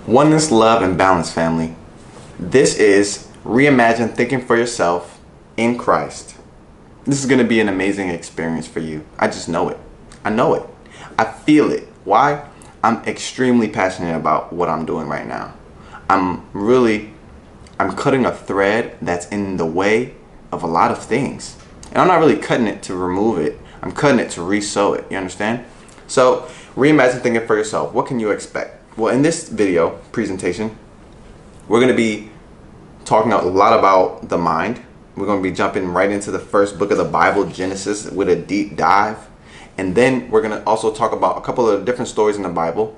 Oneness, love, and balance, family. This is Reimagine thinking for yourself in Christ. This is going to be an amazing experience for you. I just know it. I know it. I feel it. Why? I'm extremely passionate about what I'm doing right now. I'm cutting a thread that's in the way of a lot of things. And I'm not really cutting it to remove it. I'm cutting it to re-sew it. You understand? So, reimagine thinking for yourself. What can you expect? Well, in this video presentation, we're going to be talking a lot about the mind. We're going to be jumping right into the first book of the Bible, Genesis, with a deep dive. And then we're going to also talk about a couple of different stories in the Bible,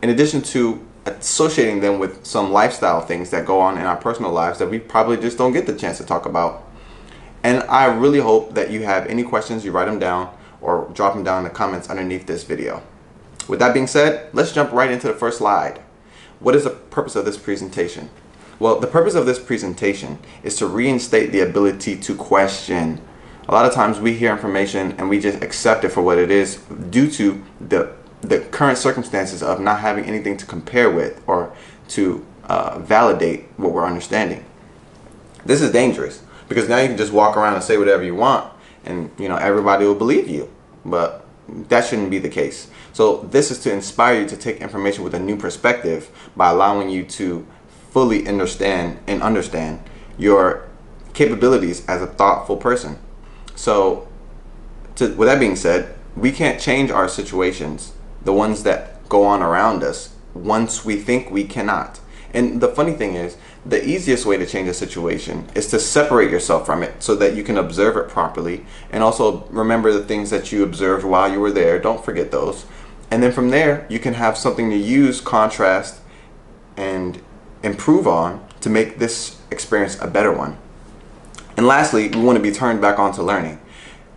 in addition to associating them with some lifestyle things that go on in our personal lives that we probably just don't get the chance to talk about. And I really hope that you have any questions, you write them down or drop them down in the comments underneath this video. With that being said, let's jump right into the first slide. What is the purpose of this presentation? Well, the purpose of this presentation is to reinstate the ability to question. A lot of times we hear information and we just accept it for what it is due to the current circumstances of not having anything to compare with or to validate what we're understanding. This is dangerous because now you can just walk around and say whatever you want and everybody will believe you, but that shouldn't be the case. So this is to inspire you to take information with a new perspective by allowing you to fully understand your capabilities as a thoughtful person. So with that being said, we can't change our situations, the ones that go on around us, once we think we cannot. And the funny thing is, the easiest way to change a situation is to separate yourself from it so that you can observe it properly and also remember the things that you observed while you were there. Don't forget those. And then from there, you can have something to use, contrast, and improve on to make this experience a better one. And lastly, we want to be turned back on to learning.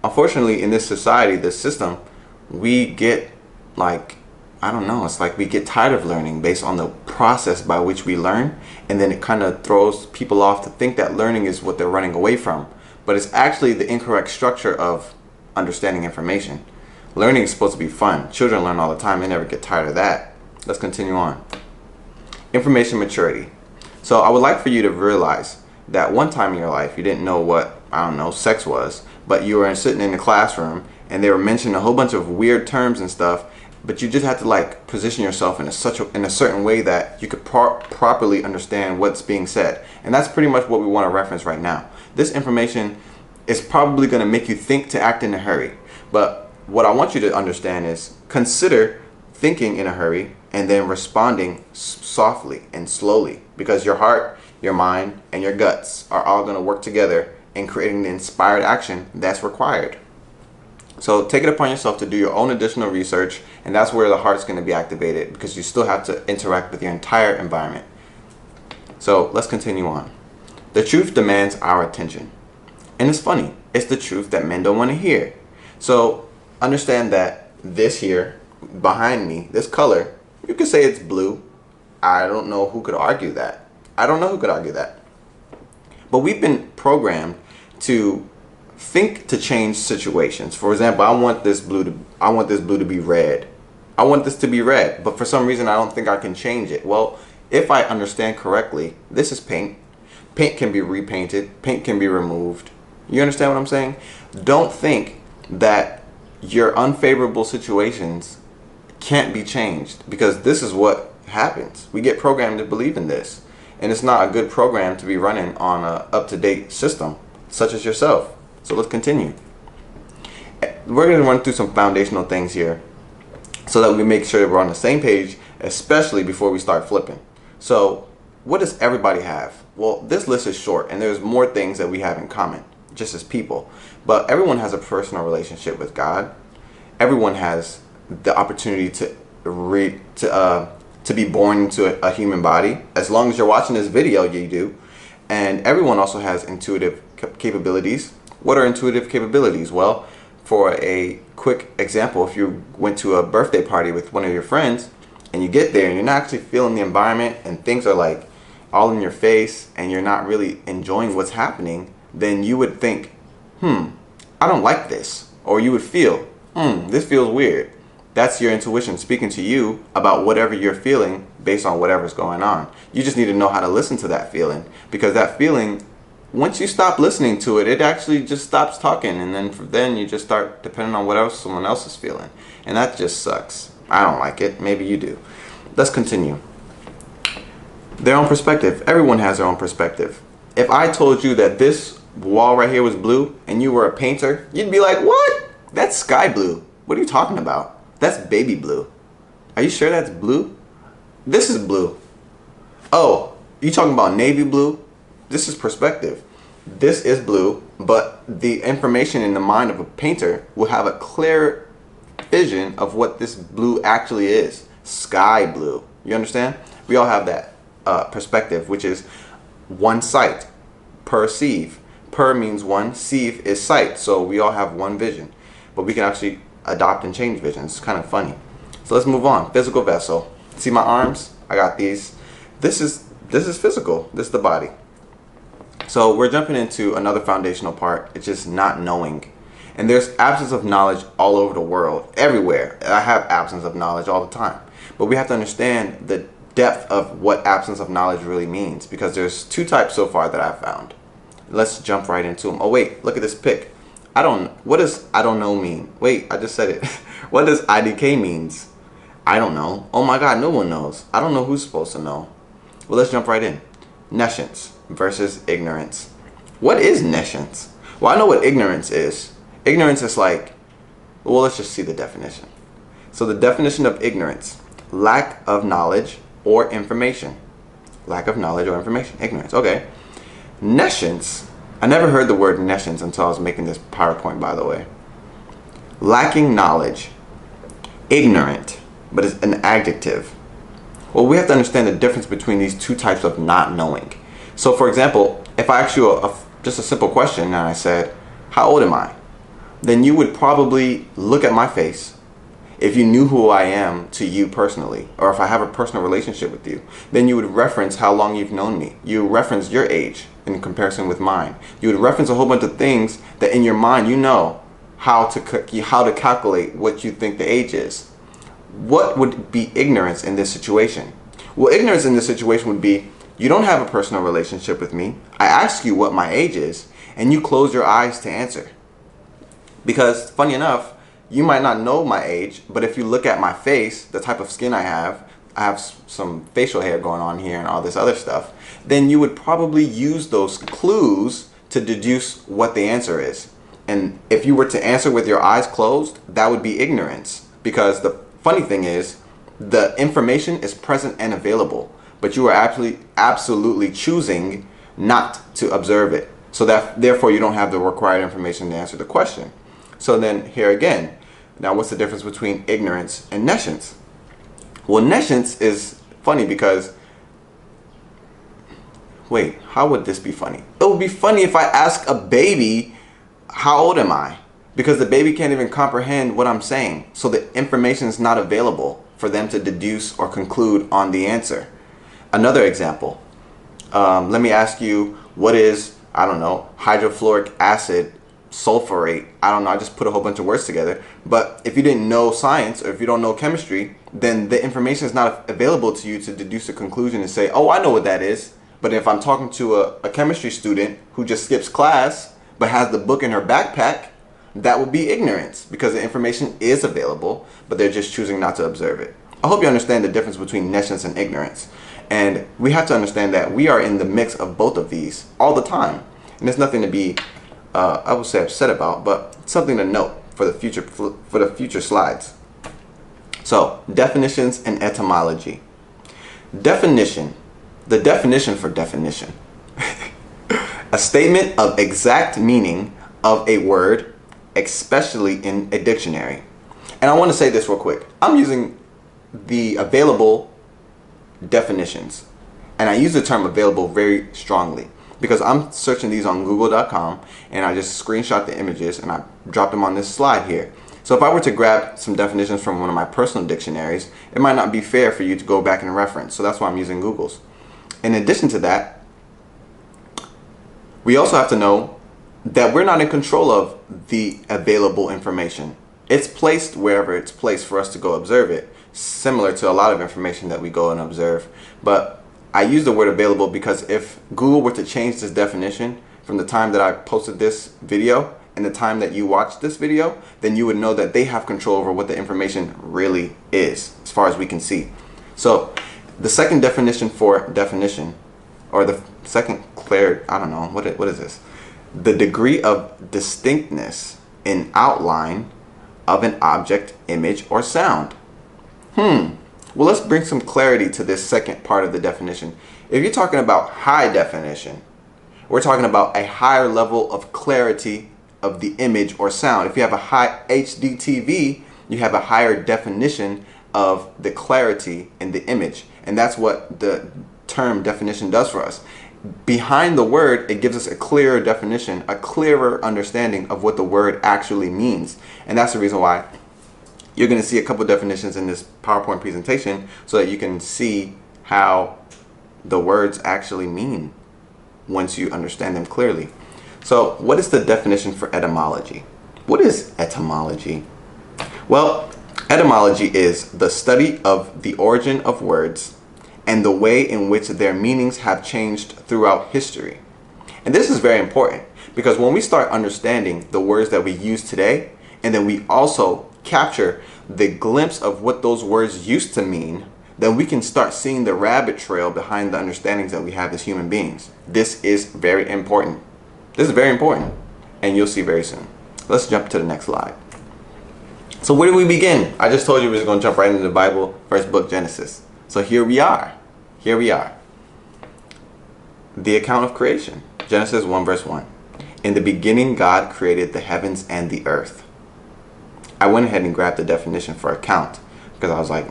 Unfortunately, in this society, this system, we get it's like we get tired of learning based on the process by which we learn, and then it kind of throws people off to think that learning is what they're running away from. But it's actually the incorrect structure of understanding information. Learning is supposed to be fun. Children learn all the time. They never get tired of that. Let's continue on. Information maturity. So I would like for you to realize that one time in your life you didn't know what, sex was, but you were sitting in the classroom and they were mentioning a whole bunch of weird terms and stuff, but you just had to position yourself in a certain way that you could properly understand what's being said. And that's pretty much what we want to reference right now. This information is probably going to make you think to act in a hurry, but what I want you to understand is consider thinking in a hurry and then responding softly and slowly, because your heart, your mind, and your guts are all going to work together in creating the inspired action that's required. So take it upon yourself to do your own additional research, and that's where the heart's going to be activated, because you still have to interact with your entire environment. So let's continue on. The truth demands our attention. And it's funny, it's the truth that men don't want to hear. So understand that this here, behind me, this color, you could say it's blue. I don't know who could argue that. But we've been programmed to think to change situations. For example, I want this blue to be red. I want this to be red, but for some reason I don't think I can change it. Well, if I understand correctly, this is paint. Paint can be repainted. Paint can be removed. You understand what I'm saying? Don't think that your unfavorable situations can't be changed, because this is what happens. We get programmed to believe in this, and it's not a good program to be running on an up-to-date system such as yourself. So let's continue. We're going to run through some foundational things here so that we make sure that we're on the same page, especially before we start flipping. So what does everybody have? Well, this list is short and there's more things that we have in common just as people, but everyone has a personal relationship with God. Everyone has the opportunity to be born into a human body. As long as you're watching this video, you do. And everyone also has intuitive capabilities. What are intuitive capabilities? Well, for a quick example, if you went to a birthday party with one of your friends and you get there and you're not actually feeling the environment and things are all in your face and you're not really enjoying what's happening, then you would think, I don't like this. Or you would feel, this feels weird. That's your intuition speaking to you about whatever you're feeling based on whatever's going on. You just need to know how to listen to that feeling, because that feeling, once you stop listening to it, it actually just stops talking, and then you just start depending on what else someone else is feeling, and that just sucks. I don't like it. Maybe you do. Let's continue. Their own perspective. Everyone has their own perspective. If I told you that this wall right here was blue and you were a painter, you'd be like, what? That's sky blue. What are you talking about? That's baby blue. Are you sure that's blue? This is blue. Oh, you talking about navy blue? This is perspective. This is blue, but the information in the mind of a painter will have a clear vision of what this blue actually is. Sky blue. You understand? We all have that perspective, which is one sight. Perceive. Per means one. Ceive is sight. So we all have one vision, but we can actually adopt and change visions. It's kind of funny. So let's move on. Physical vessel. See my arms? I got these. This is physical. This is the body. So we're jumping into another foundational part. It's just not knowing. And there's absence of knowledge all over the world, everywhere. I have absence of knowledge all the time. But we have to understand the depth of what absence of knowledge really means, because there's two types so far that I've found. Let's jump right into them. Oh wait, look at this pic. What does I don't know mean? Wait, I just said it. What does IDK means? I don't know. Oh my God, no one knows. I don't know who's supposed to know. Well, let's jump right in. Nescience versus ignorance. What is nescience? Well, I know what ignorance is. Ignorance is like, well, let's just see the definition. So the definition of ignorance: lack of knowledge or information. Lack of knowledge or information. Ignorance. Okay. Nescience. I never heard the word nescience until I was making this PowerPoint, by the way. Lacking knowledge. Ignorant, but it's an adjective. Well, we have to understand the difference between these two types of not knowing. So for example, if I asked you just a simple question and I said, how old am I? Then you would probably look at my face. If you knew who I am to you personally, or if I have a personal relationship with you, then you would reference how long you've known me. You would reference your age in comparison with mine. You would reference a whole bunch of things that in your mind you know how to calculate what you think the age is. What would be ignorance in this situation? Well, ignorance in this situation would be, you don't have a personal relationship with me. I ask you what my age is, and you close your eyes to answer. Because, funny enough, you might not know my age, but if you look at my face, the type of skin I have some facial hair going on here and all this other stuff, then you would probably use those clues to deduce what the answer is. And if you were to answer with your eyes closed, that would be ignorance. Because the funny thing is, the information is present and available, but you are absolutely choosing not to observe it. So that therefore you don't have the required information to answer the question. So then here again, now what's the difference between ignorance and nescience? Well, nescience is funny because, wait, how would this be funny? It would be funny if I ask a baby, how old am I? Because the baby can't even comprehend what I'm saying. So the information is not available for them to deduce or conclude on the answer. Another example, let me ask you, what is, I don't know, hydrofluoric acid sulfurate? I don't know, I just put a whole bunch of words together. But if you didn't know science, or if you don't know chemistry, then the information is not available to you to deduce a conclusion and say, oh, I know what that is. But if I'm talking to a chemistry student who just skips class but has the book in her backpack, that would be ignorance, because the information is available, but they're just choosing not to observe it. I hope you understand the difference between nescience and ignorance. And we have to understand that we are in the mix of both of these all the time. And there's nothing to be, I would say, upset about, but something to note for the future slides. So, definitions and etymology. Definition. The definition for definition. A statement of exact meaning of a word, especially in a dictionary. And I want to say this real quick. I'm using the available definitions, and I use the term available very strongly because I'm searching these on google.com, and I just screenshot the images and I dropped them on this slide here. So if I were to grab some definitions from one of my personal dictionaries, it might not be fair for you to go back and reference. So that's why I'm using Google's. In addition to that, we also have to know that we're not in control of the available information. It's placed wherever it's placed for us to go observe it. similar to a lot of information that we go and observe. But I use the word available because if Google were to change this definition from the time that I posted this video and the time that you watched this video, then you would know that they have control over what the information really is, as far as we can see. So the second definition for definition, or the second clear, I don't know, what is this? The degree of distinctness in outline of an object, image, or sound. Well, let's bring some clarity to this second part of the definition. If you're talking about high definition, we're talking about a higher level of clarity of the image or sound. If you have a high HD TV, you have a higher definition of the clarity in the image. And that's what the term definition does for us. Behind the word, it gives us a clearer definition, a clearer understanding of what the word actually means. And that's the reason why you're going to see a couple definitions in this PowerPoint presentation so that you can see how the words actually mean once you understand them clearly. So what is the definition for etymology? What is etymology? Well, etymology is the study of the origin of words and the way in which their meanings have changed throughout history. And this is very important because when we start understanding the words that we use today, and then we also capture the glimpse of what those words used to mean, then we can start seeing the rabbit trail behind the understandings that we have as human beings. This is very important. This is very important, and you'll see very soon. Let's jump to the next slide. So where do we begin? I just told you we were going to jump right into the Bible, first book, Genesis. So here we are. Here we are. The account of creation. Genesis 1 verse 1. In the beginning, God created the heavens and the earth. I went ahead and grabbed the definition for account because I was like,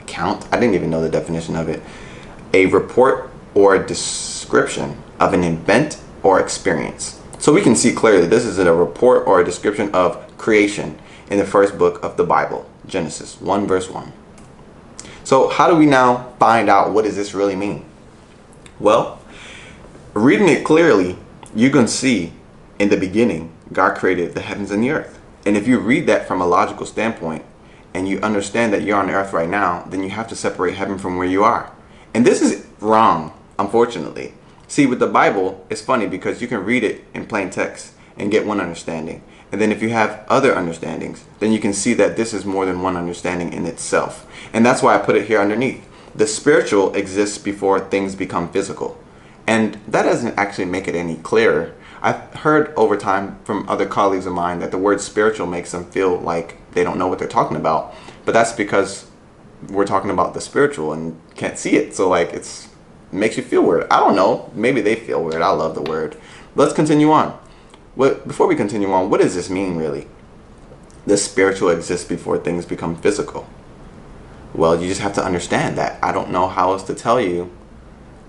account? I didn't even know the definition of it. A report or a description of an event or experience. So we can see clearly this is a report or a description of creation in the first book of the Bible, Genesis 1 verse 1. So how do we now find out what does this really mean? Well, reading it clearly, you can see in the beginning, God created the heavens and the earth. And if you read that from a logical standpoint and you understand that you're on earth right now, then you have to separate heaven from where you are. And this is wrong, unfortunately. See, with the Bible, it's funny because you can read it in plain text and get one understanding. And then if you have other understandings, then you can see that this is more than one understanding in itself. And that's why I put it here underneath. The spiritual exists before things become physical. And that doesn't actually make it any clearer. I've heard over time from other colleagues of mine that the word spiritual makes them feel like they don't know what they're talking about. But that's because we're talking about the spiritual and can't see it. So like it makes you feel weird. I don't know. Maybe they feel weird. I love the word. Let's continue on. Before we continue on, what does this mean really? The spiritual exists before things become physical. Well, you just have to understand that. I don't know how else to tell you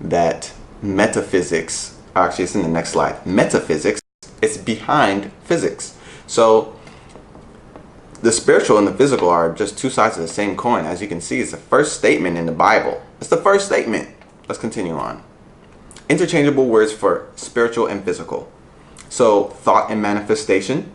that metaphysics, actually it's in the next slide, metaphysics is behind physics. So the spiritual and the physical are just two sides of the same coin. As you can see, it's the first statement in the Bible. It's the first statement. Let's continue on. Interchangeable words for spiritual and physical. So thought and manifestation,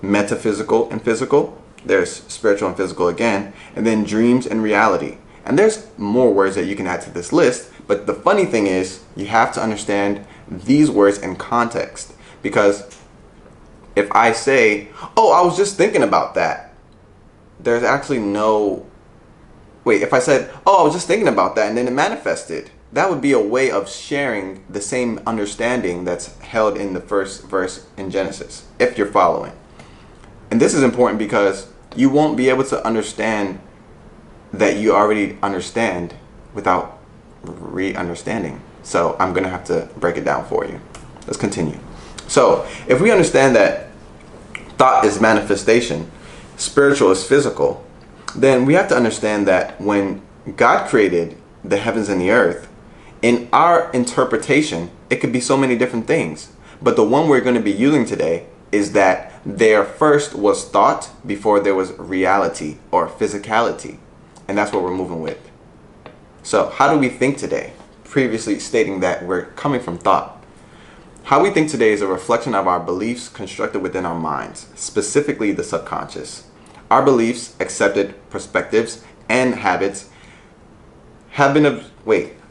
metaphysical and physical. There's spiritual and physical again. And then dreams and reality. And there's more words that you can add to this list. But the funny thing is you have to understand these words in context. Because if I say, oh, I was just thinking about that, there's actually no... Wait, if I said, oh, I was just thinking about that and then it manifested, that would be a way of sharing the same understanding that's held in the first verse in Genesis, if you're following. And this is important because you won't be able to understand that you already understand without re-understanding. So I'm going to have to break it down for you. Let's continue. So if we understand that thought is manifestation, spiritual is physical, then we have to understand that when God created the heavens and the earth, in our interpretation, it could be so many different things. But the one we're going to be using today is that there first was thought before there was reality or physicality. And that's what we're moving with. So how do we think today? Previously stating that we're coming from thought. How we think today is a reflection of our beliefs constructed within our minds, specifically the subconscious. Our beliefs, accepted perspectives, and habits have been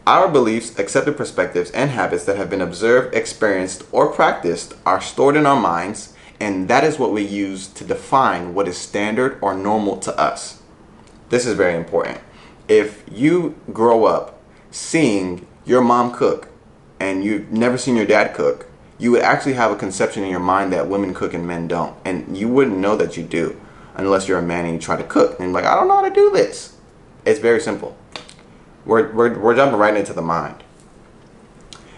our beliefs, accepted perspectives, and habits that have been observed, experienced, or practiced are stored in our minds, and that is what we use to define what is standard or normal to us. This is very important. If you grow up seeing your mom cook and you've never seen your dad cook, you would actually have a conception in your mind that women cook and men don't. And you wouldn't know that you do unless you're a man and you try to cook. And you're like, I don't know how to do this. It's very simple. We're jumping right into the mind.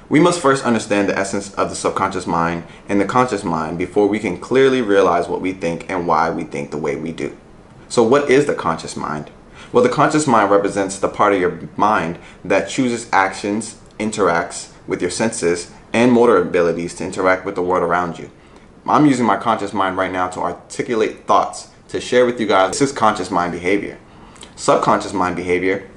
We must first understand the essence of the subconscious mind and the conscious mind before we can clearly realize what we think and why we think the way we do. So what is the conscious mind? Well, the conscious mind represents the part of your mind that chooses actions, interacts with your senses, and motor abilities to interact with the world around you. I'm using my conscious mind right now to articulate thoughts to share with you guys. This is conscious mind behavior. Subconscious mind behavior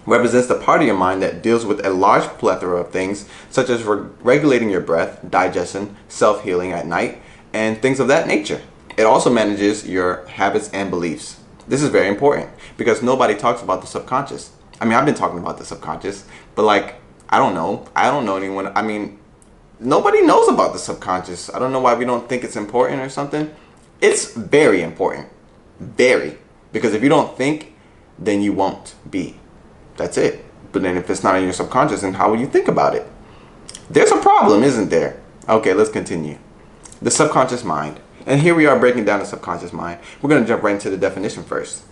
represents the part of your mind that deals with a large plethora of things, such as regulating your breath, digestion, self-healing at night, and things of that nature. It also manages your habits and beliefs. This is very important because nobody talks about the subconscious. I mean, I've been talking about the subconscious, but like, I don't know anyone. I mean, nobody knows about the subconscious. I don't know why we don't think it's important or something. It's very important. Very. Because if you don't think, then you won't be. That's it. But then if it's not in your subconscious, then how will you think about it? There's a problem, isn't there? Okay, let's continue. The subconscious mind. And here we are breaking down the subconscious mind. We're going to jump right into the definition first.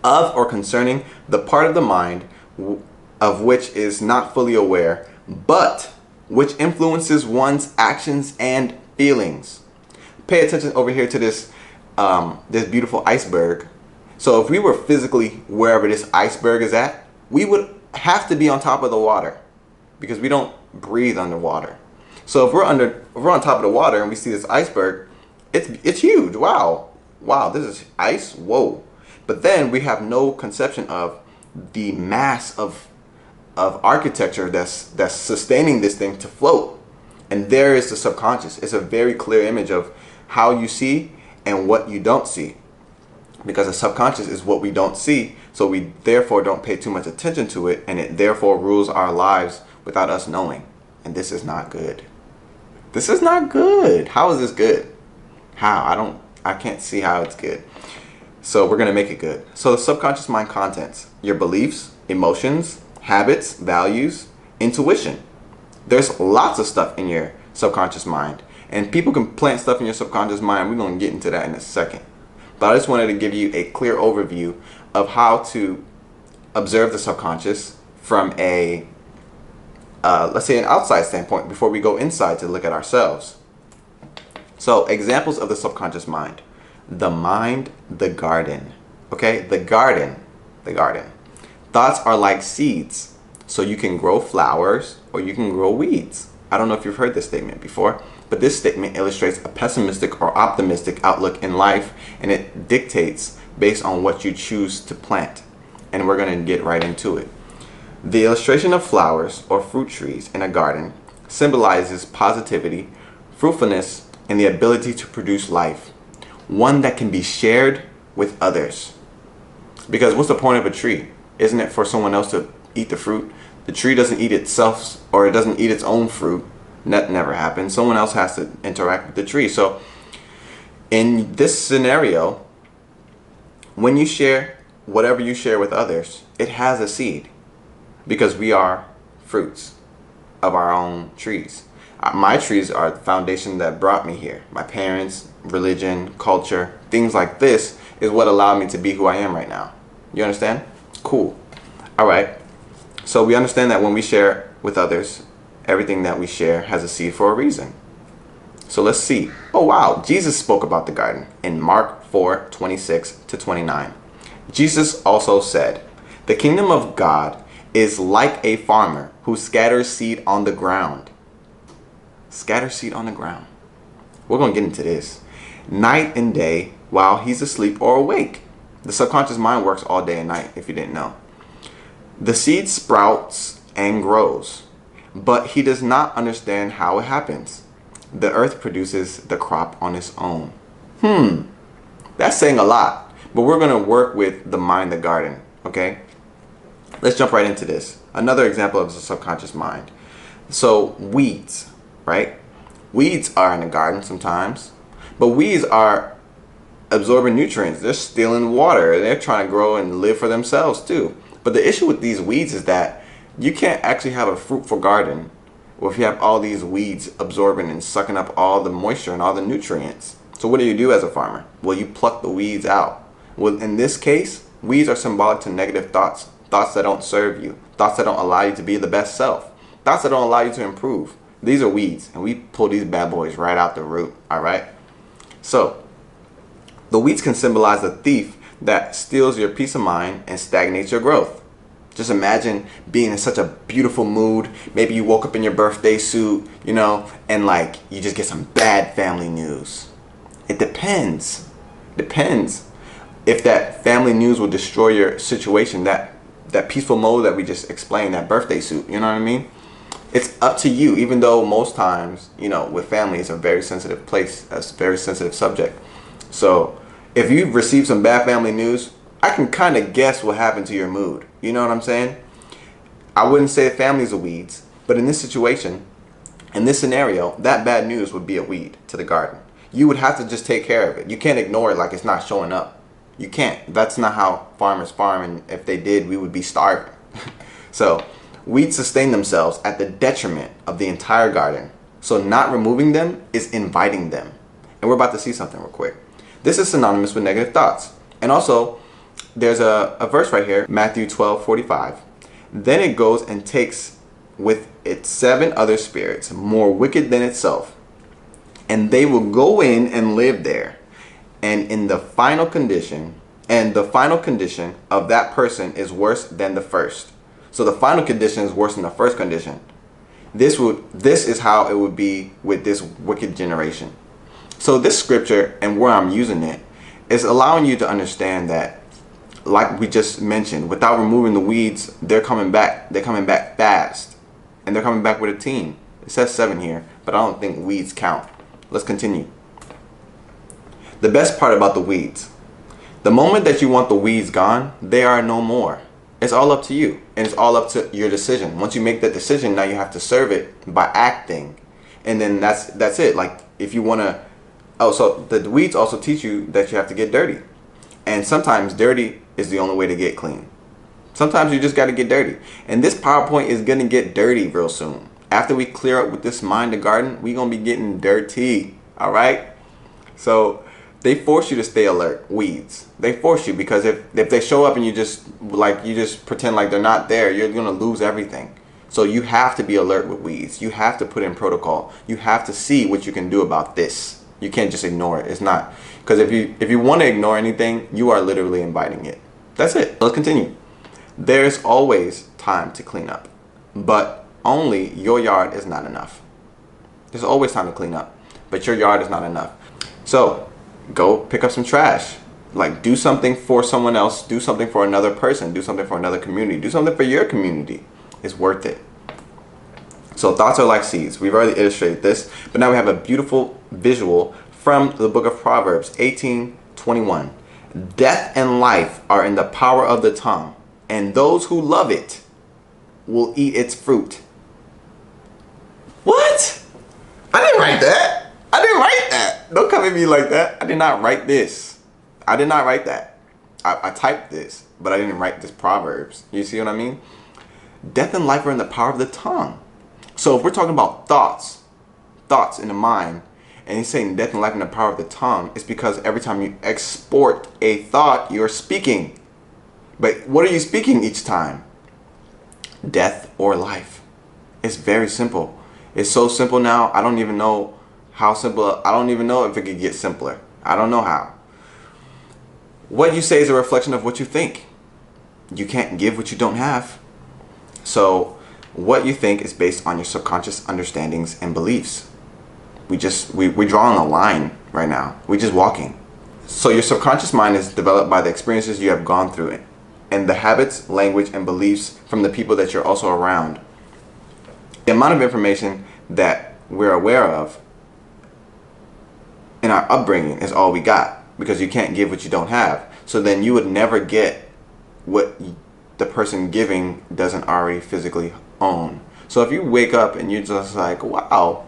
Of or concerning the part of the mind of which is not fully aware, but which influences one's actions and feelings. Pay attention over here to this beautiful iceberg. So if we were physically wherever this iceberg is at, we would have to be on top of the water because we don't breathe underwater. So if we're on top of the water and we see this iceberg, it's huge. Wow, this is ice. Whoa. But then we have no conception of the mass of architecture that's sustaining this thing to float. And there is the subconscious. It's a very clear image of how you see and what you don't see. Because the subconscious is what we don't see, so we therefore don't pay too much attention to it, and it therefore rules our lives without us knowing. And this is not good. This is not good. How is this good? How? I can't see how it's good. So we're going to make it good. So the subconscious mind contents your beliefs, emotions, habits, values, intuition. There's lots of stuff in your subconscious mind. And people can plant stuff in your subconscious mind. We're going to get into that in a second. But I just wanted to give you a clear overview of how to observe the subconscious from a, let's say, an outside standpoint before we go inside to look at ourselves. So examples of the subconscious mind. The mind, the garden. Okay, the garden. Thoughts are like seeds. So you can grow flowers or you can grow weeds. I don't know if you've heard this statement before, but this statement illustrates a pessimistic or optimistic outlook in life, and it dictates based on what you choose to plant. And we're going to get right into it. The illustration of flowers or fruit trees in a garden symbolizes positivity, fruitfulness, and the ability to produce life, one that can be shared with others. Because what's the point of a tree? Isn't it for someone else to eat the fruit? The tree doesn't eat itself, or it doesn't eat its own fruit. That never happens. Someone else has to interact with the tree. So in this scenario, when you share whatever you share with others, it has a seed, because we are fruits of our own trees. My trees are the foundation that brought me here. My parents, religion, culture, things like this is what allowed me to be who I am right now. You understand? Cool. All right. So we understand that when we share with others, everything that we share has a seed for a reason. So let's see. Oh wow, Jesus spoke about the garden in Mark 4:26-29. Jesus also said, "The kingdom of God is like a farmer who scatters seed on the ground." Scatter seed on the ground. We're going to get into this. Night and day while he's asleep or awake. The subconscious mind works all day and night, if you didn't know. The seed sprouts and grows, but he does not understand how it happens. The earth produces the crop on its own. That's saying a lot, But we're going to work with the mind, the garden, okay? Let's jump right into this. Another example of the subconscious mind. So weeds, right? Weeds are in the garden sometimes, but weeds are absorbing nutrients. They're stealing water. They're trying to grow and live for themselves too. But the issue with these weeds is that you can't actually have a fruitful garden if you have all these weeds absorbing and sucking up all the moisture and all the nutrients. So what do you do as a farmer? Well, you pluck the weeds out. Well, in this case, weeds are symbolic to negative thoughts, thoughts that don't serve you, thoughts that don't allow you to be the best self, thoughts that don't allow you to improve. These are weeds, and we pull these bad boys right out the root, all right? So the weeds can symbolize a thief that steals your peace of mind and stagnates your growth. Just imagine being in such a beautiful mood. Maybe you woke up in your birthday suit, you know, and like you just get some bad family news. It depends. Depends if that family news will destroy your situation, that peaceful mode that we just explained, that birthday suit, you know what I mean? It's up to you, even though most times, you know, with family, it's a very sensitive place, a very sensitive subject. So if you've received some bad family news, I can kind of guess what happened to your mood. You know what I'm saying? I wouldn't say families are weeds, but in this situation, in this scenario, that bad news would be a weed to the garden. You would have to just take care of it. You can't ignore it like it's not showing up. You can't. That's not how farmers farm, and if they did, we would be starving. So weeds sustain themselves at the detriment of the entire garden. So not removing them is inviting them. And we're about to see something real quick. This is synonymous with negative thoughts. And also, there's a verse right here, Matthew 12:45. Then it goes and takes with it 7 other spirits, more wicked than itself, and they will go in and live there. And the final condition of that person is worse than the first. So the final condition is worse than the first condition. This is how it would be with this wicked generation. So this scripture, and where I'm using it, is allowing you to understand that, like we just mentioned, without removing the weeds, they're coming back. They're coming back fast. And they're coming back with a team. It says 7 here, but I don't think weeds count. Let's continue. The best part about the weeds. The moment that you want the weeds gone, they are no more. It's all up to you. And it's all up to your decision. Once you make that decision, now you have to serve it by acting. And then that's it. Like if you want to... Oh, so the weeds also teach you that you have to get dirty. And sometimes dirty is the only way to get clean. Sometimes you just got to get dirty. And this PowerPoint is going to get dirty real soon. After we clear up with this mind, the garden, we're going to be getting dirty. All right? So they force you to stay alert, weeds. They force you, because if they show up and you just pretend like they're not there, you're going to lose everything. So you have to be alert with weeds. You have to put in protocol. You have to see what you can do about this. You can't just ignore it. It's not... Because if you want to ignore anything, you are literally inviting it. That's it. Let's continue. There's always time to clean up, but only your yard is not enough. There's always time to clean up, but your yard is not enough. So go pick up some trash. Like, do something for someone else. Do something for another person. Do something for another community. Do something for your community. It's worth it. So thoughts are like seeds. We've already illustrated this, but now we have a beautiful visual from the book of Proverbs 18:21. Death and life are in the power of the tongue, and those who love it will eat its fruit. What? I didn't write that. I didn't write that. Don't come at me like that. I did not write this. I did not write that. I typed this, but I didn't write this Proverbs. You see what I mean? Death and life are in the power of the tongue. So if we're talking about thoughts in the mind, and he's saying death and life in the power of the tongue, it's because every time you export a thought, you're speaking. But what are you speaking each time? Death or life. It's very simple. It's so simple now, I don't even know how simple. I don't even know if it could get simpler. I don't know how. What you say is a reflection of what you think. You can't give what you don't have. So what you think is based on your subconscious understandings and beliefs. We're drawing a line right now. We're just walking. So your subconscious mind is developed by the experiences you have gone through and the habits, language, and beliefs from the people that you're also around. The amount of information that we're aware of in our upbringing is all we got, because you can't give what you don't have. So then you would never get what the person giving doesn't already physically own. So if you wake up and you're just like, wow,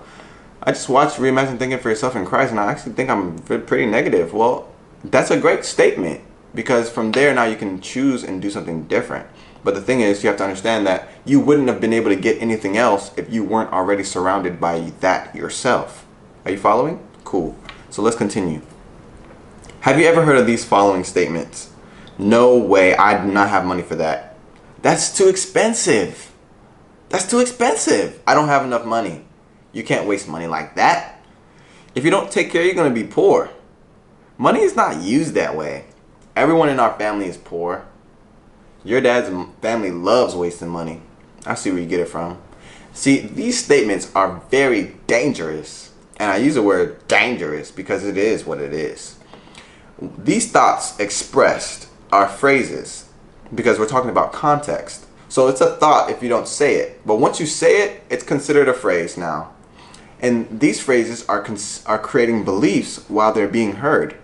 I just watched Reimagine Thinking for Yourself in Christ and I actually think I'm pretty negative. Well, that's a great statement, because from there now you can choose and do something different. But the thing is, you have to understand that you wouldn't have been able to get anything else if you weren't already surrounded by that yourself. Are you following? Cool. So let's continue. Have you ever heard of these following statements? No way, I do not have money for that. That's too expensive. That's too expensive. I don't have enough money. You can't waste money like that. If you don't take care, you're going to be poor. Money is not used that way. Everyone in our family is poor. Your dad's family loves wasting money. I see where you get it from. See, these statements are very dangerous. And I use the word dangerous because it is what it is. These thoughts expressed are phrases because we're talking about context. So it's a thought if you don't say it. But once you say it, it's considered a phrase now. And these phrases are creating beliefs while they're being heard.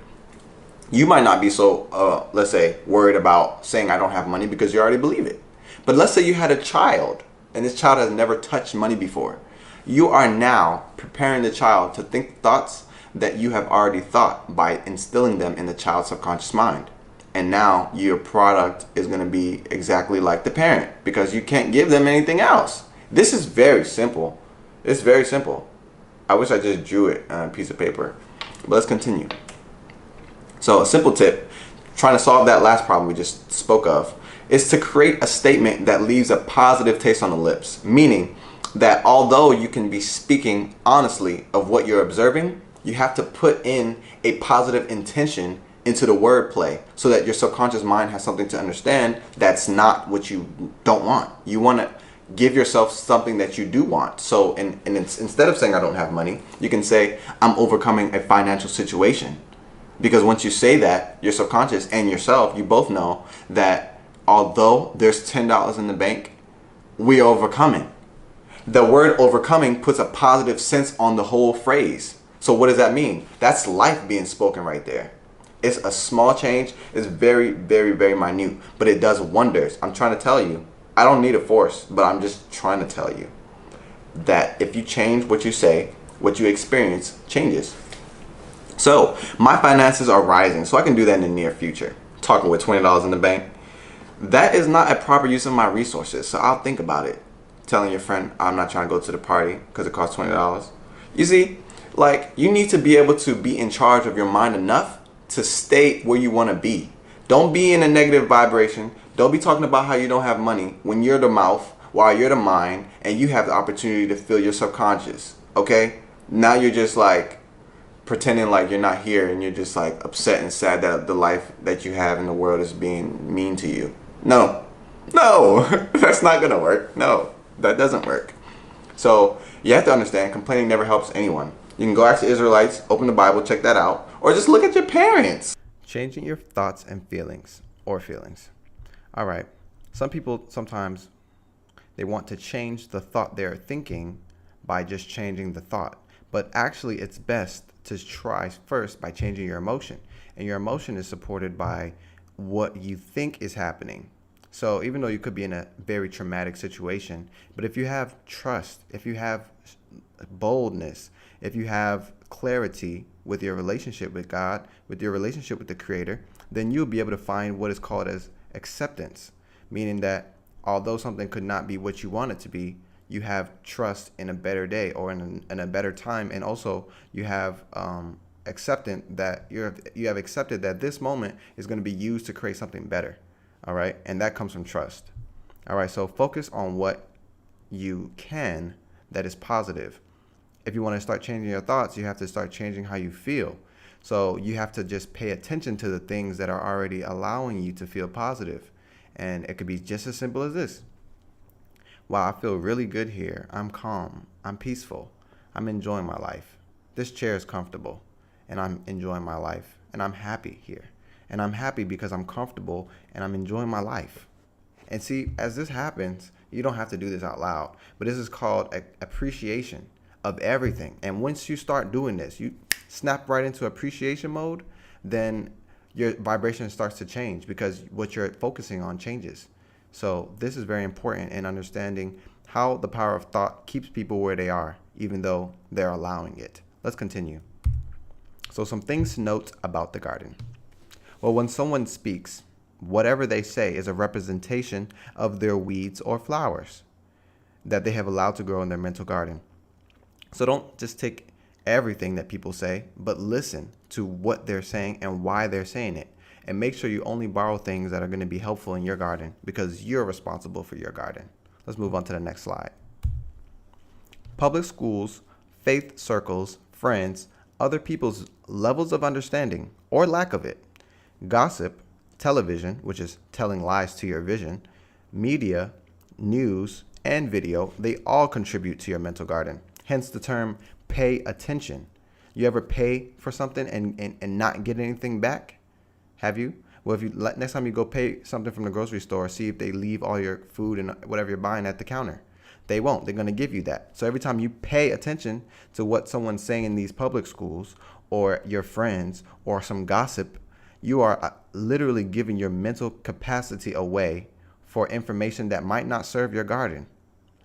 You might not be so, let's say, worried about saying I don't have money because you already believe it. But let's say you had a child and this child has never touched money before. You are now preparing the child to think thoughts that you have already thought by instilling them in the child's subconscious mind. And now your product is going to be exactly like the parent because you can't give them anything else. This is very simple. It's very simple. I wish I just drew it on a piece of paper. But let's continue. So a simple tip, trying to solve that last problem we just spoke of, is to create a statement that leaves a positive taste on the lips. Meaning that although you can be speaking honestly of what you're observing, you have to put in a positive intention into the wordplay so that your subconscious mind has something to understand that's not what you don't want. You want to give yourself something that you do want. So instead of saying I don't have money, you can say I'm overcoming a financial situation. Because once you say that, your subconscious and yourself, you both know that although there's $10 in the bank, we are overcoming. The word overcoming puts a positive sense on the whole phrase. So what does that mean? That's life being spoken right there. It's a small change. It's very, very, very minute, but it does wonders. I'm trying to tell you, I don't need a force, but I'm just trying to tell you that if you change what you say, what you experience changes. So my finances are rising, so I can do that in the near future. Talking with $20 in the bank. That is not a proper use of my resources, so I'll think about it. Telling your friend, I'm not trying to go to the party because it costs $20. You see, like, you need to be able to be in charge of your mind enough to stay where you want to be. Don't be in a negative vibration. Don't be talking about how you don't have money when you're the mouth while you're the mind and you have the opportunity to feel your subconscious. Okay? Now you're just like pretending like you're not here and you're just like upset and sad that the life that you have in the world is being mean to you. No, that's not gonna work. No, that doesn't work. So you have to understand, complaining never helps anyone. You can go ask the Israelites, open the Bible, check that out, or just look at your parents. Changing your thoughts and feelings, or feelings. All right, some people sometimes they want to change the thought they're thinking by just changing the thought. But actually, it's best to try first by changing your emotion. And your emotion is supported by what you think is happening. So even though you could be in a very traumatic situation, but if you have trust, if you have boldness, if you have clarity with your relationship with God, with your relationship with the Creator, then you'll be able to find what is called as acceptance. Meaning that although something could not be what you want it to be, you have trust in a better day or in a better time, and also you have acceptance that you have accepted that this moment is going to be used to create something better. All right, and that comes from trust. All right, so focus on what you can that is positive. If you want to start changing your thoughts, you have to start changing how you feel. So you have to just pay attention to the things that are already allowing you to feel positive, and it could be just as simple as this. Wow, I feel really good here. I'm calm. I'm peaceful. I'm enjoying my life. This chair is comfortable, and I'm enjoying my life, and I'm happy here. And I'm happy because I'm comfortable, and I'm enjoying my life. And see, as this happens, you don't have to do this out loud, but this is called appreciation of everything. And once you start doing this, you snap right into appreciation mode, then your vibration starts to change because what you're focusing on changes. So this is very important in understanding how the power of thought keeps people where they are, even though they're allowing it. Let's continue. So some things to note about the garden. Well, when someone speaks, whatever they say is a representation of their weeds or flowers that they have allowed to grow in their mental garden. So don't just take everything that people say, but listen to what they're saying and why they're saying it. And make sure you only borrow things that are going to be helpful in your garden because you're responsible for your garden. Let's move on to the next slide. Public schools, faith circles, friends, other people's levels of understanding or lack of it, gossip, television, which is telling lies to your vision, media, news, and video, they all contribute to your mental garden. Hence the term pay attention. You ever pay for something and not get anything back? Have you? Well, if you next time you go pay something from the grocery store, see if they leave all your food and whatever you're buying at the counter. They won't. They're going to give you that. So every time you pay attention to what someone's saying in these public schools or your friends or some gossip, you are literally giving your mental capacity away for information that might not serve your garden.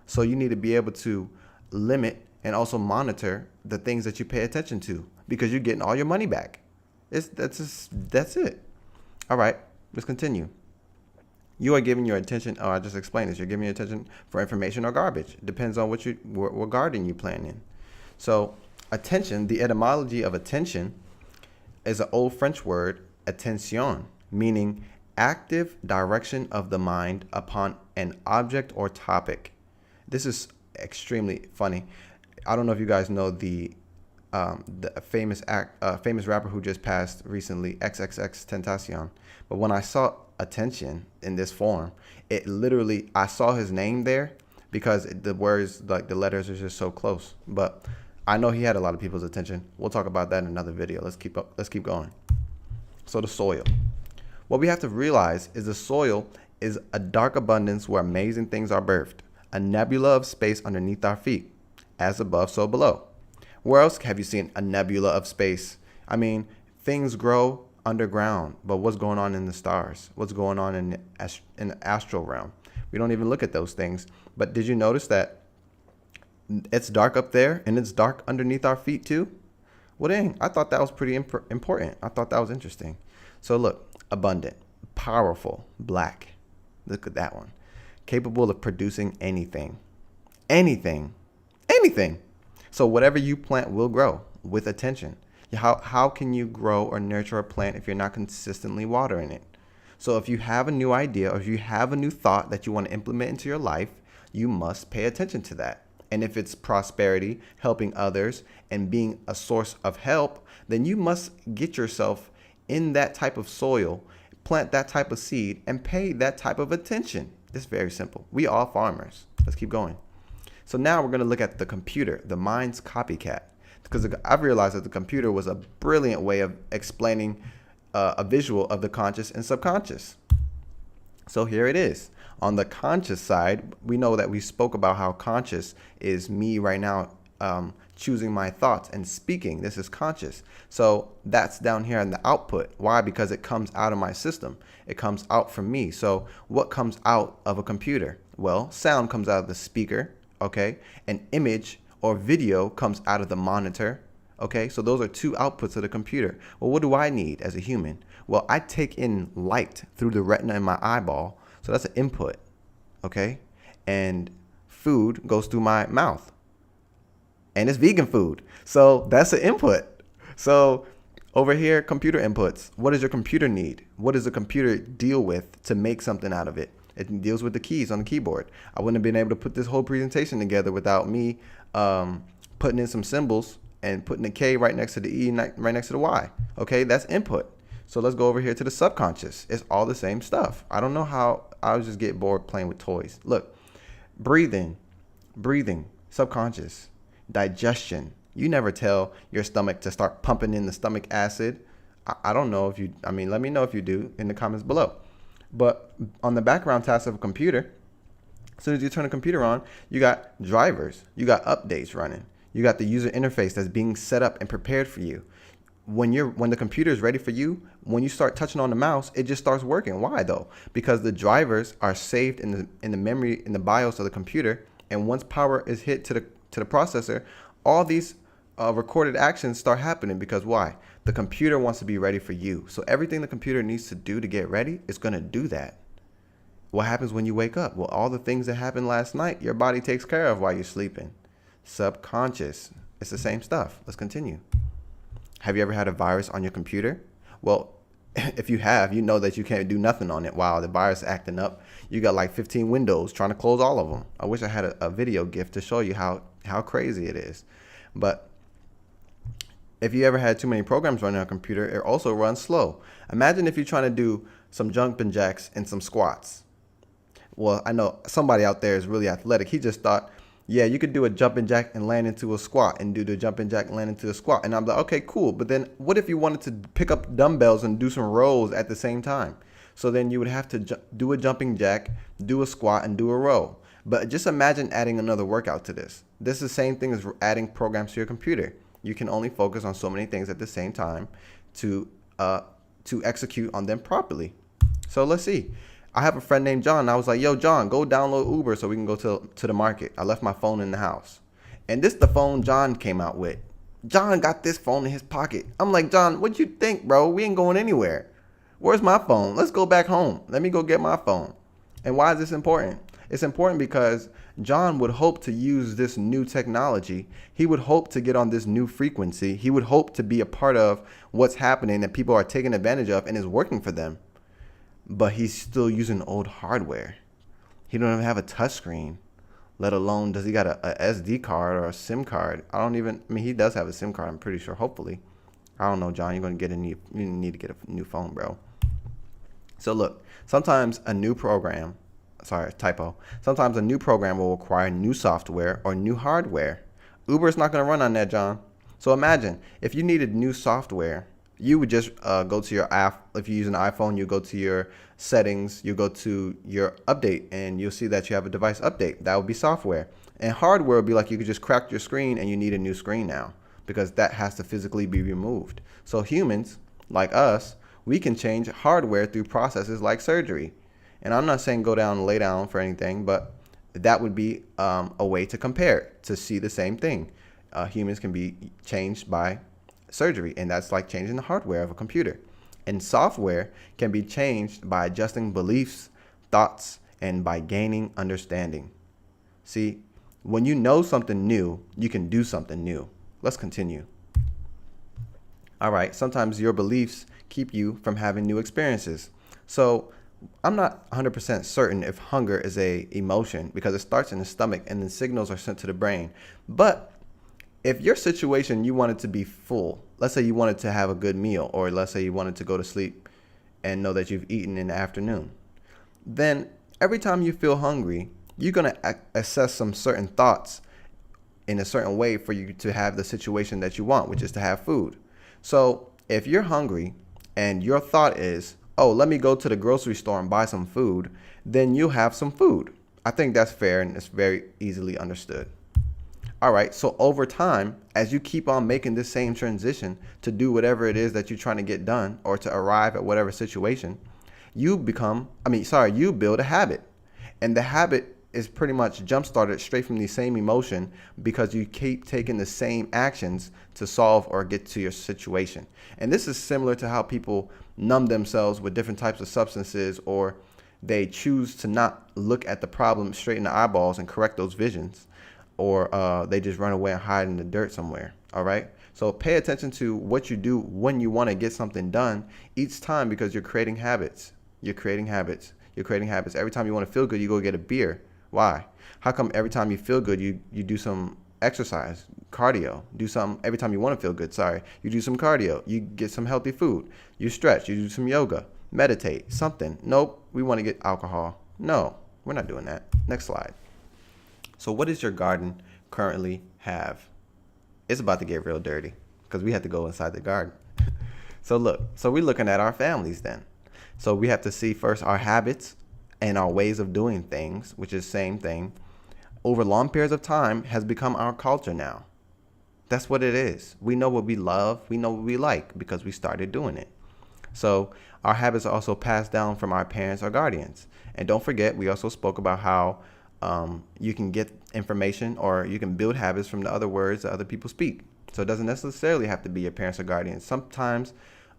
So you need to be able to limit and also monitor the things that you pay attention to because you're getting all your money back. That's it. All right, let's continue. You are giving your attention, I just explained this, you're giving your attention for information or garbage. It depends on what garden you plan in. So attention, the etymology of attention is an old French word, attention, meaning active direction of the mind upon an object or topic. This is extremely funny. I don't know if you guys know the famous rapper who just passed recently, XXXTentacion. But when I saw attention in this form, it literally, I saw his name there because the words, like the letters, are just so close. But I know he had a lot of people's attention. We'll talk about that in another video. Let's keep going. So the soil. What we have to realize is the soil is a dark abundance where amazing things are birthed, a nebula of space underneath our feet, as above, so below. Where else have you seen a nebula of space? I mean, things grow underground, but what's going on in the stars? What's going on in the astral realm? We don't even look at those things. But did you notice that it's dark up there and it's dark underneath our feet too? Well, dang, I thought that was pretty important. I thought that was interesting. So look, abundant, powerful, black. Look at that one. Capable of producing anything. Anything. So whatever you plant will grow with attention. How can you grow or nurture a plant if you're not consistently watering it? So if you have a new idea or if you have a new thought that you want to implement into your life, you must pay attention to that. And if it's prosperity, helping others, and being a source of help, then you must get yourself in that type of soil, plant that type of seed, and pay that type of attention. It's very simple. We all farmers. Let's keep going. So now we're going to look at the computer, the mind's copycat. Because I've realized that the computer was a brilliant way of explaining a visual of the conscious and subconscious. So here it is. On the conscious side, we know that we spoke about how conscious is me right now choosing my thoughts and speaking. This is conscious. So that's down here in the output. Why? Because it comes out of my system. It comes out from me. So what comes out of a computer? Well, sound comes out of the speaker. Okay. An image or video comes out of the monitor. Okay. So those are two outputs of the computer. Well, what do I need as a human? Well, I take in light through the retina in my eyeball. So that's an input. Okay. And food goes through my mouth. And it's vegan food. So that's an input. So over here, computer inputs. What does your computer need? What does the computer deal with to make something out of it? It deals with the keys on the keyboard. I wouldn't have been able to put this whole presentation together without me putting in some symbols and putting the K right next to the E, right next to the Y. Okay, that's input. So let's go over here to the subconscious. It's all the same stuff. I don't know how. I just get bored playing with toys. Look, breathing, subconscious. Digestion. You never tell your stomach to start pumping in the stomach acid. I don't know if you, let me know if you do in the comments below. But on the background task of a computer, as soon as you turn the computer on, you got drivers, you got updates running, you got the user interface that's being set up and prepared for you. when the computer is ready for you, when you start touching on the mouse, it just starts working. Why though? Because the drivers are saved in the memory, in the BIOS of the computer, and once power is hit to the processor, all these recorded actions start happening. Because why? The computer wants to be ready for you. So everything the computer needs to do to get ready is going to do that. What happens when you wake up? Well, all the things that happened last night, your body takes care of while you're sleeping. Subconscious. It's the same stuff. Let's continue. Have you ever had a virus on your computer? Well, if you have, you know that you can't do nothing on it while the virus is acting up. You got like 15 windows trying to close all of them. I wish I had a video GIF to show you how crazy it is. But if you ever had too many programs running on a computer, it also runs slow. Imagine if you're trying to do some jumping jacks and some squats. Well, I know somebody out there is really athletic. He just thought, yeah, you could do a jumping jack and land into a squat and do the jumping jack and land into a squat. And I'm like, okay, cool. But then what if you wanted to pick up dumbbells and do some rows at the same time? So then you would have to do a jumping jack, do a squat, and do a row. But just imagine adding another workout to this. This is the same thing as adding programs to your computer. You can only focus on so many things at the same time to execute on them properly. So let's see. I have a friend named John. And I was like, yo, John, go download Uber so we can go to the market. I left my phone in the house. And this is the phone John came out with. John got this phone in his pocket. I'm like, John, what you think, bro? We ain't going anywhere. Where's my phone? Let's go back home. Let me go get my phone. And why is this important? It's important because John would hope to use this new technology. He would hope to get on this new frequency. He would hope to be a part of what's happening that people are taking advantage of and is working for them. But he's still using old hardware. He don't even have a touchscreen, let alone does he got a SD card or a SIM card. He does have a SIM card, I'm pretty sure, hopefully. I don't know, John, you need to get a new phone, bro. So look, sometimes a new program will require new software or new hardware. Uber is not going to run on that, John. So imagine if you needed new software, you would just go to your app. If you use an iPhone, you go to your settings, you go to your update, and you'll see that you have a device update. That would be software. And hardware would be like you could just crack your screen and you need a new screen now because that has to physically be removed. So humans, like us, we can change hardware through processes like surgery. And I'm not saying go down and lay down for anything, but that would be a way to compare, to see the same thing. Humans can be changed by surgery, and that's like changing the hardware of a computer. And software can be changed by adjusting beliefs, thoughts, and by gaining understanding. See, when you know something new, you can do something new. Let's continue. All right, sometimes your beliefs keep you from having new experiences. So I'm not 100% certain if hunger is a emotion because it starts in the stomach and then signals are sent to the brain. But if your situation, you wanted to be full, let's say you wanted to have a good meal, or let's say you wanted to go to sleep and know that you've eaten in the afternoon, then every time you feel hungry, you're going to assess some certain thoughts in a certain way for you to have the situation that you want, which is to have food. So if you're hungry and your thought is, oh, let me go to the grocery store and buy some food, then you'll have some food. I think that's fair and it's very easily understood. All right, so over time, as you keep on making this same transition to do whatever it is that you're trying to get done or to arrive at whatever situation, you build a habit. And the habit is pretty much jump-started straight from the same emotion because you keep taking the same actions to solve or get to your situation. And this is similar to how people numb themselves with different types of substances, or they choose to not look at the problem straight in the eyeballs and correct those visions, or they just run away and hide in the dirt somewhere. All right. So pay attention to what you do when you want to get something done each time, because you're creating habits. You're creating habits. Every time you want to feel good, you go get a beer. Why? How come every time you feel good, you do some exercise, cardio, every time you want to feel good, you do some cardio, you get some healthy food, you stretch, you do some yoga, meditate, something. Nope. We want to get alcohol. No, we're not doing that. Next slide. So what does your garden currently have? It's about to get real dirty because we have to go inside the garden. So we're looking at our families then. So we have to see first our habits and our ways of doing things, which is the same thing, over long periods of time has become our culture now. That's what it is. We know what we love. We know what we like because we started doing it. So our habits are also passed down from our parents or guardians. And don't forget, we also spoke about how you can get information or you can build habits from the other words that other people speak. So it doesn't necessarily have to be your parents or guardians. Sometimes,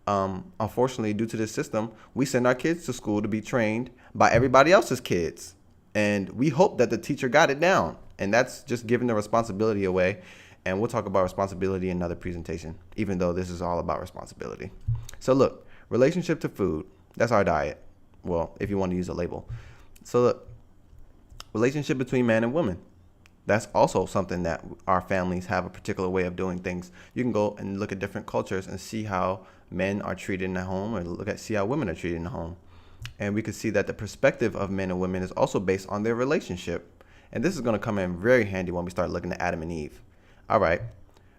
unfortunately, due to this system, we send our kids to school to be trained by everybody else's kids. And we hope that the teacher got it down. And that's just giving the responsibility away. And we'll talk about responsibility in another presentation, even though this is all about responsibility. So look, relationship to food, that's our diet. Well, if you want to use a label. So look, relationship between man and woman. That's also something that our families have a particular way of doing things. You can go and look at different cultures and see how men are treated in the home, or see how women are treated in the home. And we can see that the perspective of men and women is also based on their relationship. And this is going to come in very handy when we start looking at Adam and Eve. All right,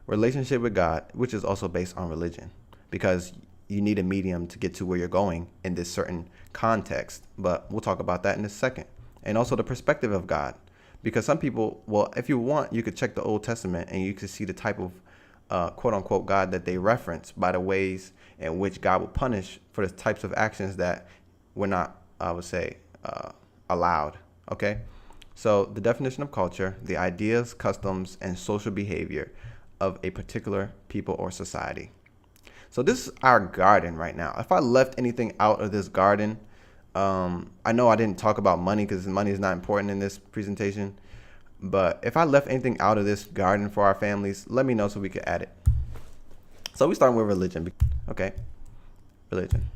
relationship with God, which is also based on religion, because you need a medium to get to where you're going in this certain context. But we'll talk about that in a second. And also the perspective of God, because some people, well, if you want, you could check the Old Testament and you could see the type of quote unquote God that they reference by the ways in which God will punish for the types of actions that were not, I would say, allowed. Okay. So the definition of culture, the ideas, customs, and social behavior of a particular people or society. So this is our garden right now. If I left anything out of this garden, I know I didn't talk about money because money is not important in this presentation. But if I left anything out of this garden for our families, let me know so we could add it. So we start with religion. Okay, religion.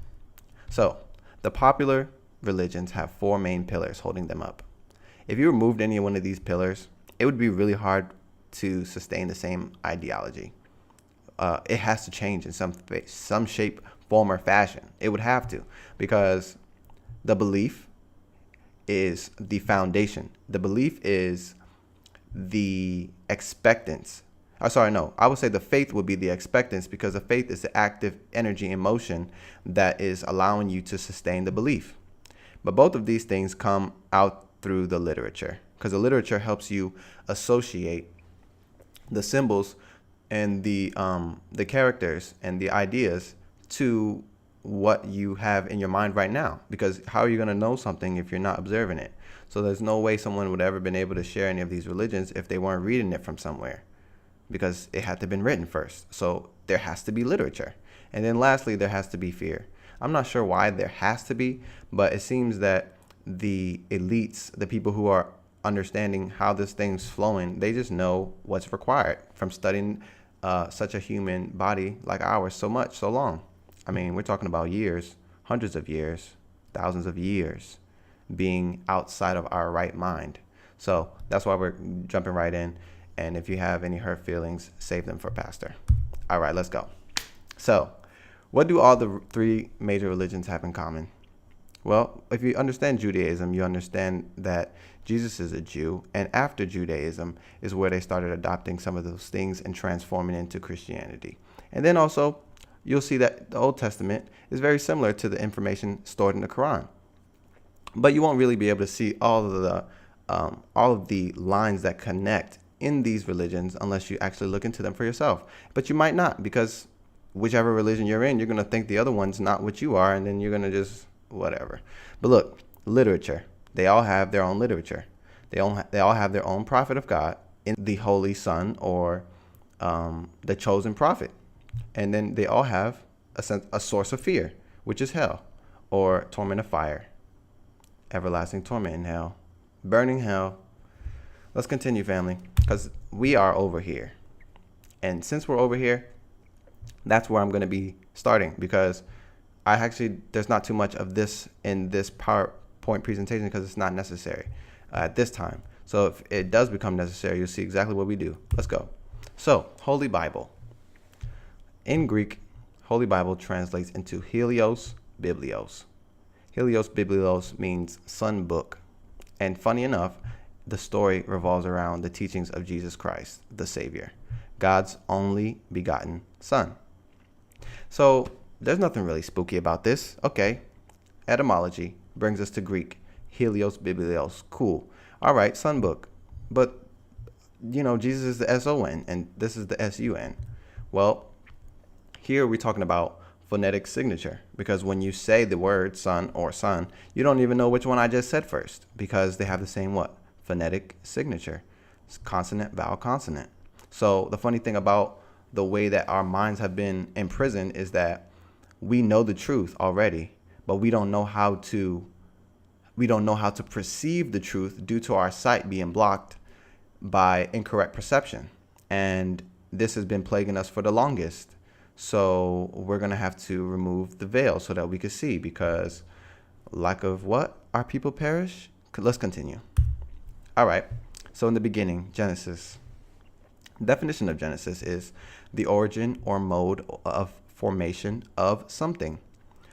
So the popular religions have four main pillars holding them up. If you removed any one of these pillars, it would be really hard to sustain the same ideology. It has to change in some shape, form, or fashion. It would have to, because the belief is the foundation. The belief is the expectance. I would say the faith would be the expectance, because the faith is the active energy in motion that is allowing you to sustain the belief. But both of these things come out through the literature, because the literature helps you associate the symbols and the characters and the ideas to what you have in your mind right now. Because how are you going to know something if you're not observing it? So there's no way someone would ever been able to share any of these religions if they weren't reading it from somewhere, because it had to have been written first. So there has to be literature. And then lastly, there has to be fear. I'm not sure why there has to be, but it seems that the elites, the people who are understanding how this thing's flowing, they just know what's required from studying such a human body like ours so long. I mean, we're talking about years, hundreds of years, thousands of years being outside of our right mind. So that's why we're jumping right in. And if you have any hurt feelings, save them for Pastor. All right, let's go. So what do all the three major religions have in common? Well, if you understand Judaism, you understand that Jesus is a Jew, and after Judaism is where they started adopting some of those things and transforming into Christianity. And then also, you'll see that the Old Testament is very similar to the information stored in the Quran. But you won't really be able to see all of the lines that connect in these religions unless you actually look into them for yourself. But you might not, because whichever religion you're in, you're going to think the other one's not what you are, and then you're going to just whatever. But look, literature. They all have their own literature. They all have their own prophet of God in the Holy Son, or the chosen prophet. And then they all have a source of fear, which is hell, or torment of fire, everlasting torment in hell, burning hell. Let's continue, family, because we are over here. And since we're over here, that's where I'm going to be starting, because there's not too much of this in this PowerPoint presentation because it's not necessary at this time. So if it does become necessary, you'll see exactly what we do. Let's go. So, Holy Bible. In Greek, Holy Bible translates into Helios Biblios. Helios Biblios means sun book. And funny enough, the story revolves around the teachings of Jesus Christ, the Savior, God's only begotten Son. So there's nothing really spooky about this. Okay, etymology brings us to Greek. Helios Biblios. Cool. All right, sun book. But Jesus is the S-O-N and this is the S-U-N. Well, here we're talking about phonetic signature, because when you say the word son or son, you don't even know which one I just said first, because they have the same what? Phonetic signature. It's consonant, vowel, consonant. So the funny thing about the way that our minds have been imprisoned is that we know the truth already, but we don't know how to perceive the truth due to our sight being blocked by incorrect perception. And this has been plaguing us for the longest. So we're going to have to remove the veil so that we can see, because lack of what? Our people perish? Let's continue. All right. So in the beginning, Genesis. Definition of Genesis is the origin or mode of formation of something.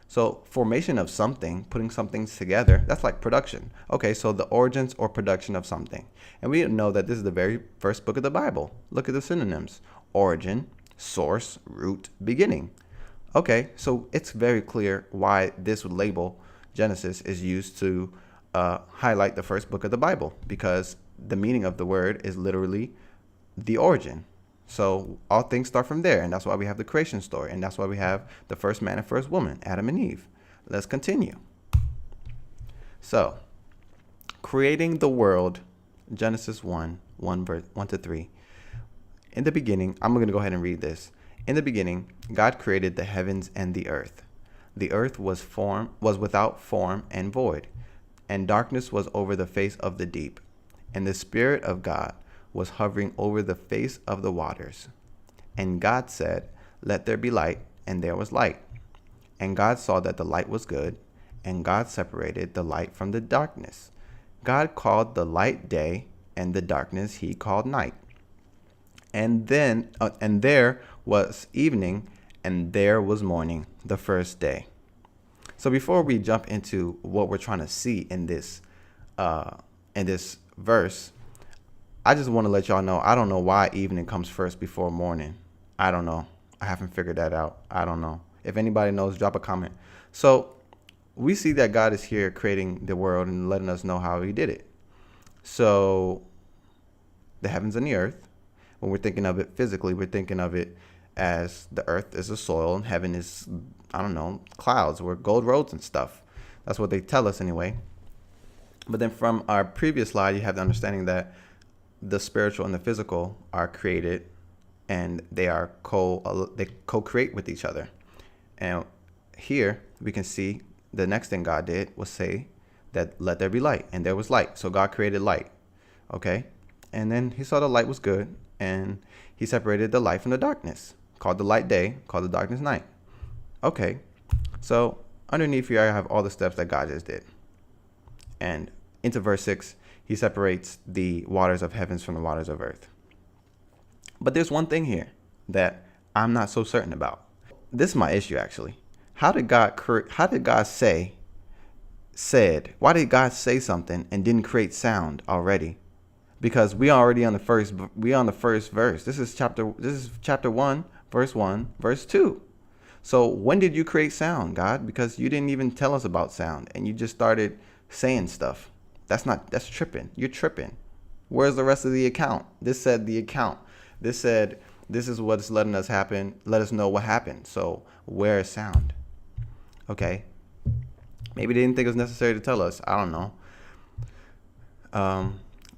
So formation of something, putting something together, that's like production. Okay, so the origins or production of something. And we know that this is the very first book of the Bible. Look at the synonyms. Origin, source, root, beginning. Okay, so it's very clear why this label, Genesis, is used to highlight the first book of the Bible, because the meaning of the word is literally the origin. So all things start from there, and that's why we have the creation story, and that's why we have the first man and first woman, Adam and Eve. Let's continue. So, creating the world, Genesis 1 verse 1 to 3. In the beginning, I'm going to go ahead and read this. In the beginning, God created the heavens and the earth. The earth was without form and void, and darkness was over the face of the deep, and the Spirit of God was hovering over the face of the waters. And God said, "Let there be light," and there was light. And God saw that the light was good, and God separated the light from the darkness. God called the light day, and the darkness he called night. And there was evening, and there was morning, the first day. So before we jump into what we're trying to see in this verse, I just want to let y'all know, I don't know why evening comes first before morning. I don't know. I haven't figured that out. I don't know. If anybody knows, drop a comment. So we see that God is here creating the world and letting us know how he did it. So the heavens and the earth, when we're thinking of it physically, we're thinking of it as the earth is a soil and heaven is, clouds or gold roads and stuff. That's what they tell us anyway. But then from our previous slide, you have the understanding that the spiritual and the physical are created, and they co-create with each other. And here we can see the next thing God did was say that let there be light, and there was light. So God created light. Okay. And then he saw the light was good, and he separated the light from the darkness, called the light day, called the darkness night. Okay. So underneath here, I have all the steps that God just did. And into verse 6, he separates the waters of heavens from the waters of earth. But there's one thing here that I'm not so certain about. This is my issue, actually. Why did God say something and didn't create sound already? Because we already on the first verse. This is chapter 1, verse 2. So when did you create sound, God? Because you didn't even tell us about sound, and you just started saying stuff. That's tripping. You're tripping. Where's the rest of the account? This said the account. This said this is what's letting us happen. Let us know what happened. So where is sound? Okay. Maybe they didn't think it was necessary to tell us. I don't know.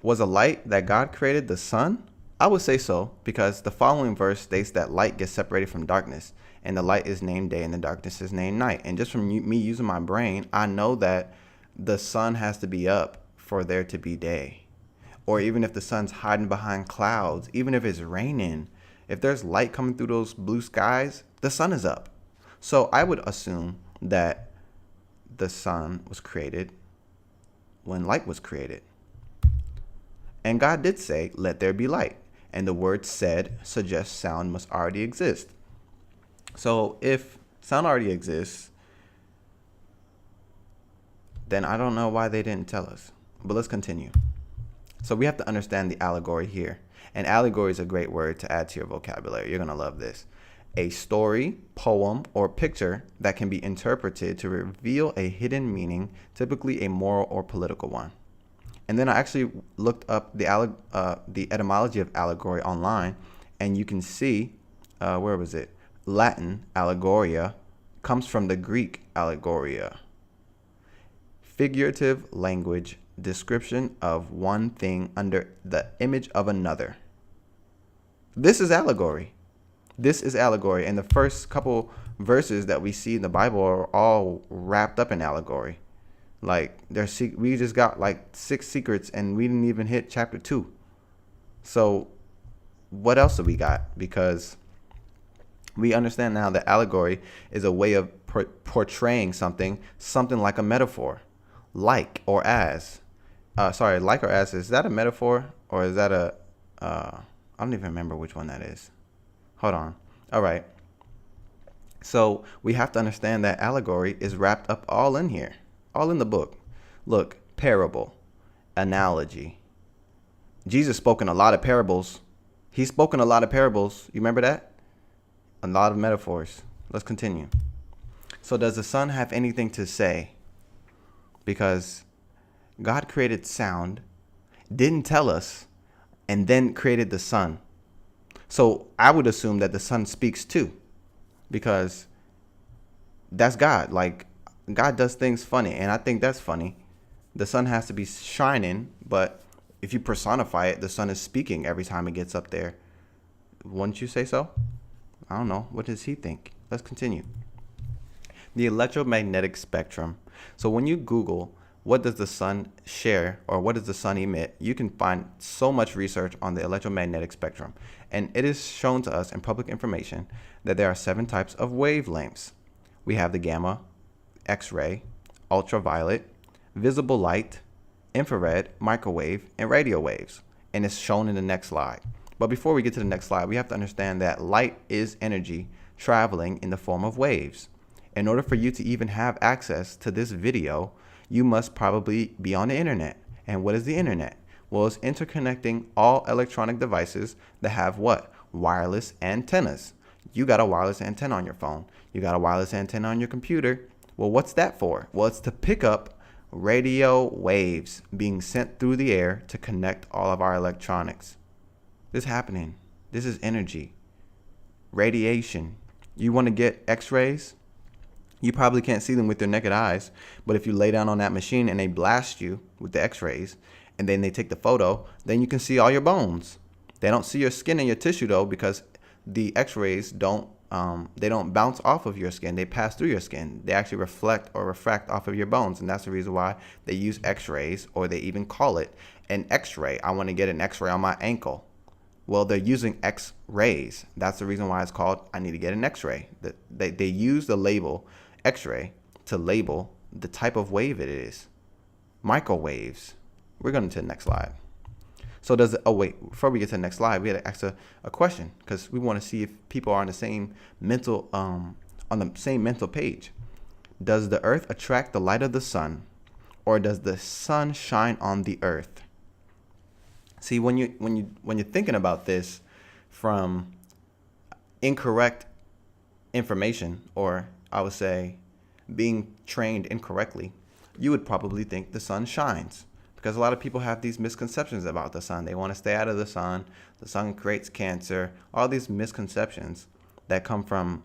Was a light that God created the sun? I would say so, because the following verse states that light gets separated from darkness, and the light is named day and the darkness is named night. And just from me using my brain, I know that the sun has to be up for there to be day. Or even if the sun's hiding behind clouds, even if it's raining, if there's light coming through those blue skies, the sun is up. So I would assume that the sun was created when light was created. And God did say, "Let there be light." And the word "said" suggests sound must already exist. So if sound already exists, then I don't know why they didn't tell us. But let's continue. So we have to understand the allegory here. And allegory is a great word to add to your vocabulary. You're going to love this. A story, poem, or picture that can be interpreted to reveal a hidden meaning, typically a moral or political one. And then I actually looked up the etymology of allegory online, and you can see, where was it? Latin allegoria comes from the Greek allegoria. Figurative language, description of one thing under the image of another. This is allegory. This is allegory. And the first couple verses that we see in the Bible are all wrapped up in allegory. Like, we just got like 6 secrets and we didn't even hit chapter 2. So what else do we got? Because we understand now that allegory is a way of portraying something like a metaphor. Like or as. Like or as. Is that a metaphor? Or is that I don't even remember which one that is. Hold on. All right. So we have to understand that allegory is wrapped up all in here. All in the book. Look, parable, analogy. Jesus spoke in a lot of parables. He's spoken a lot of parables. You remember that? A lot of metaphors. Let's continue. So does the Son have anything to say? Because God created sound, didn't tell us, and then created the Son. So I would assume that the Son speaks too, because that's God. Like, God does things funny, and I think that's funny. The sun has to be shining, but if you personify it, the sun is speaking every time it gets up there. Wouldn't you say so? I don't know. What does he think? Let's continue. The electromagnetic spectrum. So when you Google what does the sun share or what does the sun emit, you can find so much research on the electromagnetic spectrum. And it is shown to us in public information that there are 7 types of wavelengths. We have the gamma, X-ray, ultraviolet, visible light, infrared, microwave, and radio waves. And it's shown in the next slide. But before we get to the next slide, we have to understand that light is energy traveling in the form of waves. In order for you to even have access to this video, you must probably be on the internet. And what is the internet? Well, it's interconnecting all electronic devices that have what? Wireless antennas. You got a wireless antenna on your phone. You got a wireless antenna on your computer. Well, what's that for? Well, it's to pick up radio waves being sent through the air to connect all of our electronics. This is happening. This is energy. Radiation. You want to get X-rays? You probably can't see them with your naked eyes, but if you lay down on that machine and they blast you with the X-rays, and then they take the photo, then you can see all your bones. They don't see your skin and your tissue though, because the X-rays don't bounce off of your skin. They pass through your skin. They actually reflect or refract off of your bones, and that's the reason why they use X-rays, or they even call it an X-ray. I want to get an X-ray on my ankle. Well, they're using X-rays. That's the reason why it's called I need to get an X-ray. They use the label X-ray to label the type of wave it is. Microwaves. We're going to the next slide. So before we get to the next slide, we had to ask a question, because we want to see if people are on the same mental page. Does the earth attract the light of the sun, or does the sun shine on the earth? See, when you're thinking about this from incorrect information, or I would say being trained incorrectly, you would probably think the sun shines, because a lot of people have these misconceptions about the sun. They want to stay out of the sun creates cancer, all these misconceptions that come from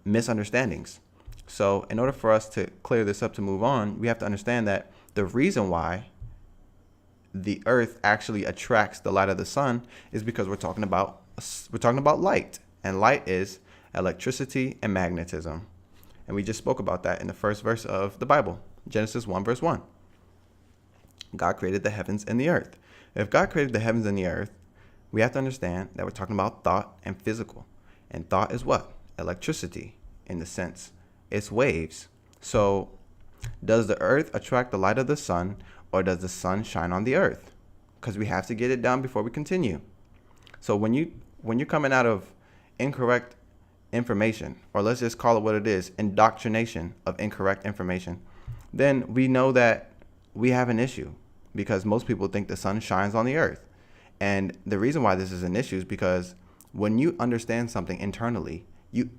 misunderstandings. So in order for us to clear this up to move on, we have to understand that the reason why the earth actually attracts the light of the sun is because we're talking about light, and light is electricity and magnetism. And we just spoke about that in the first verse of the Bible, Genesis 1 verse 1. God created the heavens and the earth. If God created the heavens and the earth, we have to understand that we're talking about thought and physical. And thought is what? Electricity, in the sense. It's waves. So does the earth attract the light of the sun, or does the sun shine on the earth? Because we have to get it down before we continue. So when you're coming out of incorrect information, or let's just call it what it is, indoctrination of incorrect information, then we know that we have an issue, because most people think the sun shines on the earth. And the reason why this is an issue is because when you understand something internally, you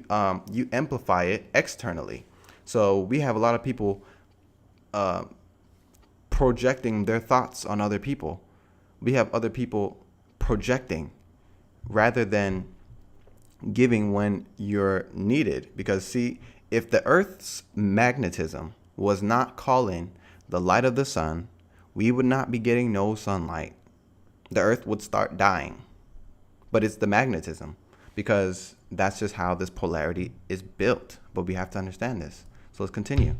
amplify it externally. So we have a lot of people projecting their thoughts on other people. We have other people projecting rather than giving when you're needed. Because see, if the Earth's magnetism was not calling the light of the sun, we would not be getting no sunlight. The Earth would start dying. But it's the magnetism, because that's just how this polarity is built. But we have to understand this. So let's continue.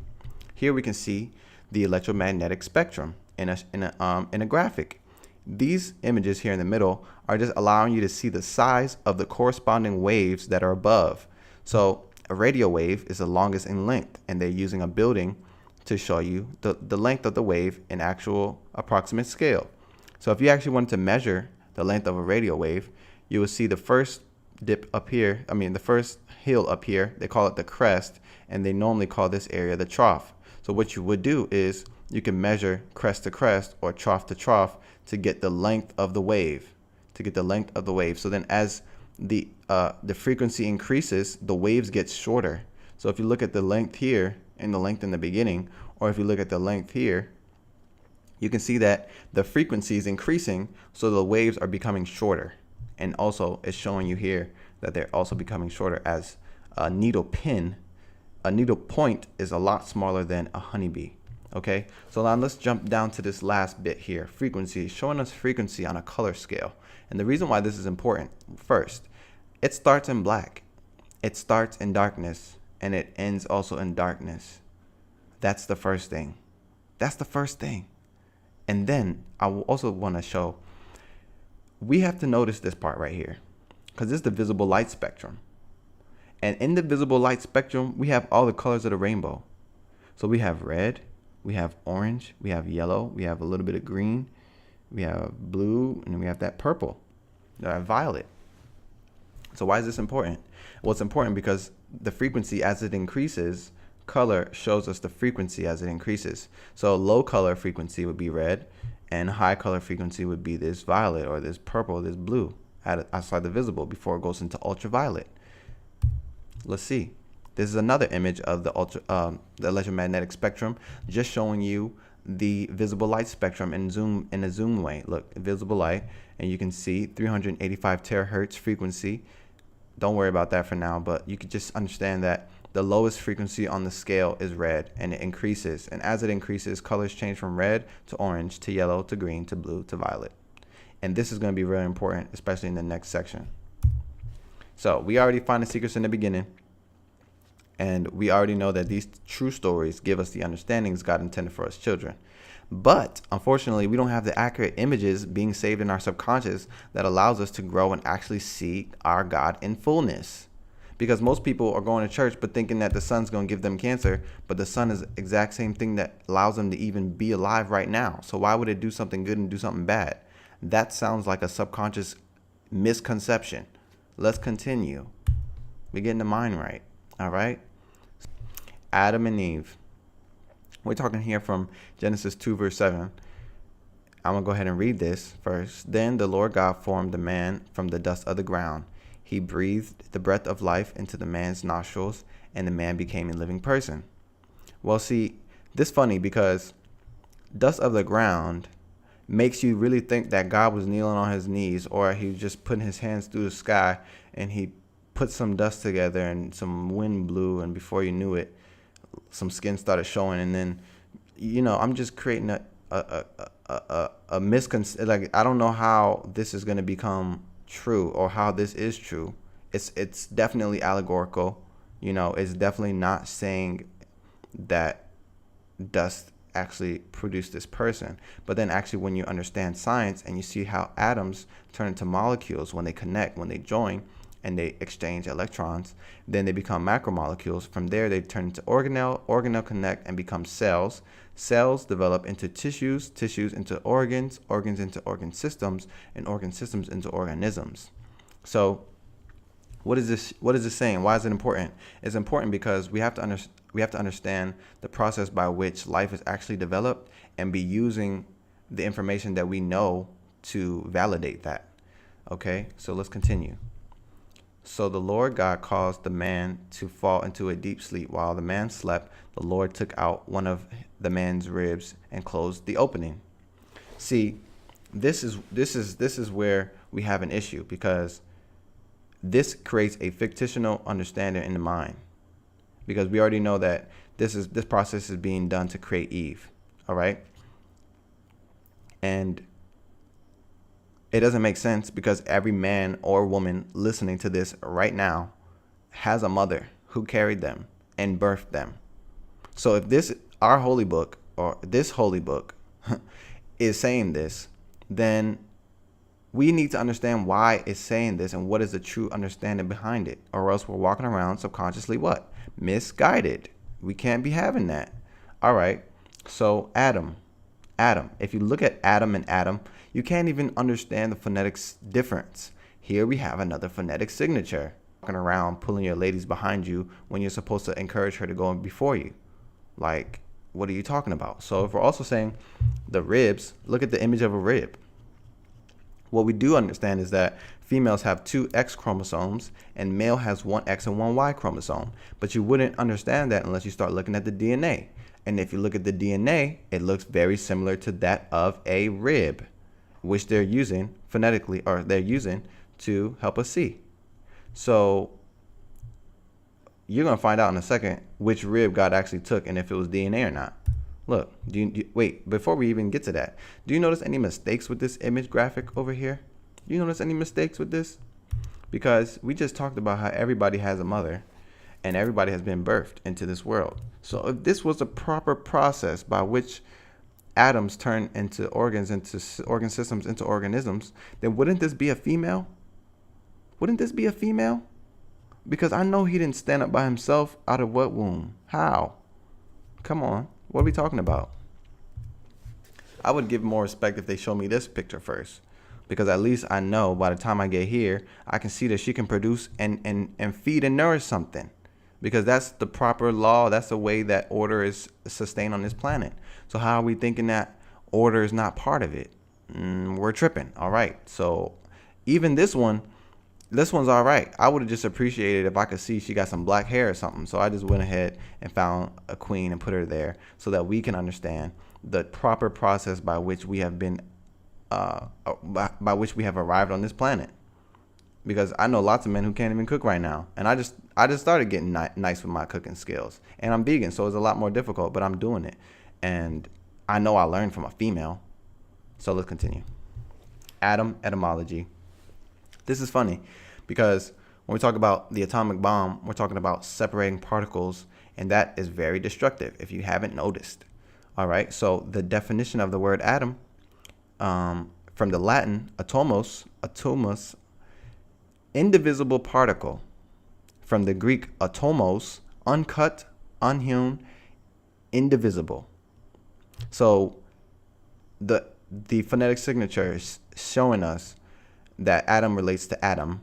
Here we can see the electromagnetic spectrum in a graphic. These images here in the middle are just allowing you to see the size of the corresponding waves that are above. So a radio wave is the longest in length, and they're using a building to show you the length of the wave in actual approximate scale. So if you actually wanted to measure the length of a radio wave, you will see the first dip up here, the first hill up here, they call it the crest, and they normally call this area the trough. So what you would do is you can measure crest to crest or trough to trough to get the length of the wave, So then as the frequency increases, the waves get shorter. So if you look at the length here and the length in the beginning, or if you look at the length here, you can see that the frequency is increasing, so the waves are becoming shorter. And also it's showing you here that they're also becoming shorter as a needle point is a lot smaller than a honeybee. Okay, so now let's jump down to this last bit here. Frequency, showing us frequency on a color scale. And the reason why this is important, first, it starts in black, it starts in darkness, and it ends also in darkness. That's the first thing. And then I will also want to show, we have to notice this part right here, because this is the visible light spectrum. And in the visible light spectrum, we have all the colors of the rainbow. So we have red, we have orange, we have yellow, we have a little bit of green, we have blue, and we have that purple, violet. So why is this important? Well, it's important because the frequency as it increases, color shows us the frequency as it increases. So low color frequency would be red, and high color frequency would be this violet or this purple, this blue outside the visible before it goes into ultraviolet. Let's see. This is another image of the electromagnetic spectrum, just showing you the visible light spectrum in a zoom way. Look, visible light, and you can see 385 terahertz frequency. Don't worry about that for now, but you can just understand that the lowest frequency on the scale is red, and it increases. And as it increases, colors change from red to orange to yellow to green to blue to violet. And this is going to be really important, especially in the next section. So we already find the secrets in the beginning. And we already know that these true stories give us the understandings God intended for us children. But unfortunately, we don't have the accurate images being saved in our subconscious that allows us to grow and actually see our God in fullness. Because most people are going to church but thinking that the sun's going to give them cancer, but the sun is the exact same thing that allows them to even be alive right now. So why would it do something good and do something bad? That sounds like a subconscious misconception. Let's continue. We're getting the mind right. All right. Adam and Eve. We're talking here from Genesis 2 verse 7. I'm going to go ahead and read this first. Then the Lord God formed the man from the dust of the ground. He breathed the breath of life into the man's nostrils, and the man became a living person. Well, see, this is funny because dust of the ground makes you really think that God was kneeling on his knees, or he was just putting his hands through the sky and he put some dust together and some wind blew, and before you knew it, some skin started showing. And then, I'm just creating a misconception. Like, I don't know how this is going to become true or how this is true. It's definitely allegorical. It's definitely not saying that dust actually produced this person. But then actually when you understand science and you see how atoms turn into molecules when they connect, when they join, and they exchange electrons, then they become macromolecules. From there, they turn into organelle connect and become cells. Cells develop into tissues, tissues into organs, organs into organ systems, and organ systems into organisms. So what is this saying? Why is it important? It's important because we have to understand the process by which life is actually developed and be using the information that we know to validate that. Okay, so let's continue. So the Lord God caused the man to fall into a deep sleep. While the man slept, the Lord took out one of the man's ribs and closed the opening. See, this is where we have an issue, because this creates a fictional understanding in the mind, because we already know that this process is being done to create Eve. All right. And it doesn't make sense, because every man or woman listening to this right now has a mother who carried them and birthed them. So if our holy book, or this holy book is saying this, then we need to understand why it's saying this and what is the true understanding behind it, or else we're walking around subconsciously misguided. We can't be having that. All right. So Adam, if you look at Adam and Adam, you can't even understand the phonetics difference. Here we have another phonetic signature. Walking around pulling your ladies behind you when you're supposed to encourage her to go before you. Like, what are you talking about? So if we're also saying the ribs, look at the image of a rib. What we do understand is that females have 2 X chromosomes and male has 1 X and 1 Y chromosome. But you wouldn't understand that unless you start looking at the DNA. And if you look at the DNA, it looks very similar to that of a rib, which they're using phonetically, or they're using to help us see. So you're going to find out in a second which rib God actually took and if it was DNA or not. Look, wait, before we even get to that, do you notice any mistakes with this image graphic over here? Do you notice any mistakes with this? Because we just talked about how everybody has a mother and everybody has been birthed into this world. So if this was a proper process by which atoms turn into organs, into organ systems, into organisms, then wouldn't this be a female? Wouldn't this be a female? Because I know he didn't stand up by himself out of what womb? How? Come on. What are we talking about? I would give more respect if they show me this picture first, because at least I know by the time I get here, I can see that she can produce and feed and nourish something, because that's the proper law. That's the way that order is sustained on this planet. So how are we thinking that order is not part of it? We're tripping. All right. So even this one's all right. I would have just appreciated if I could see she got some black hair or something. So I just went ahead and found a queen and put her there so that we can understand the proper process by which we have been, by which we have arrived on this planet. Because I know lots of men who can't even cook right now. And I just started getting nice with my cooking skills. And I'm vegan, so it's a lot more difficult, but I'm doing it. And I know I learned from a female. So let's continue. Atom etymology. This is funny because when we talk about the atomic bomb, we're talking about separating particles, and that is very destructive if you haven't noticed. All right, so the definition of the word atom, from the Latin atomos, indivisible particle. From the Greek atomos, uncut, unhewn, indivisible. So the phonetic signature is showing us that atom relates to atom,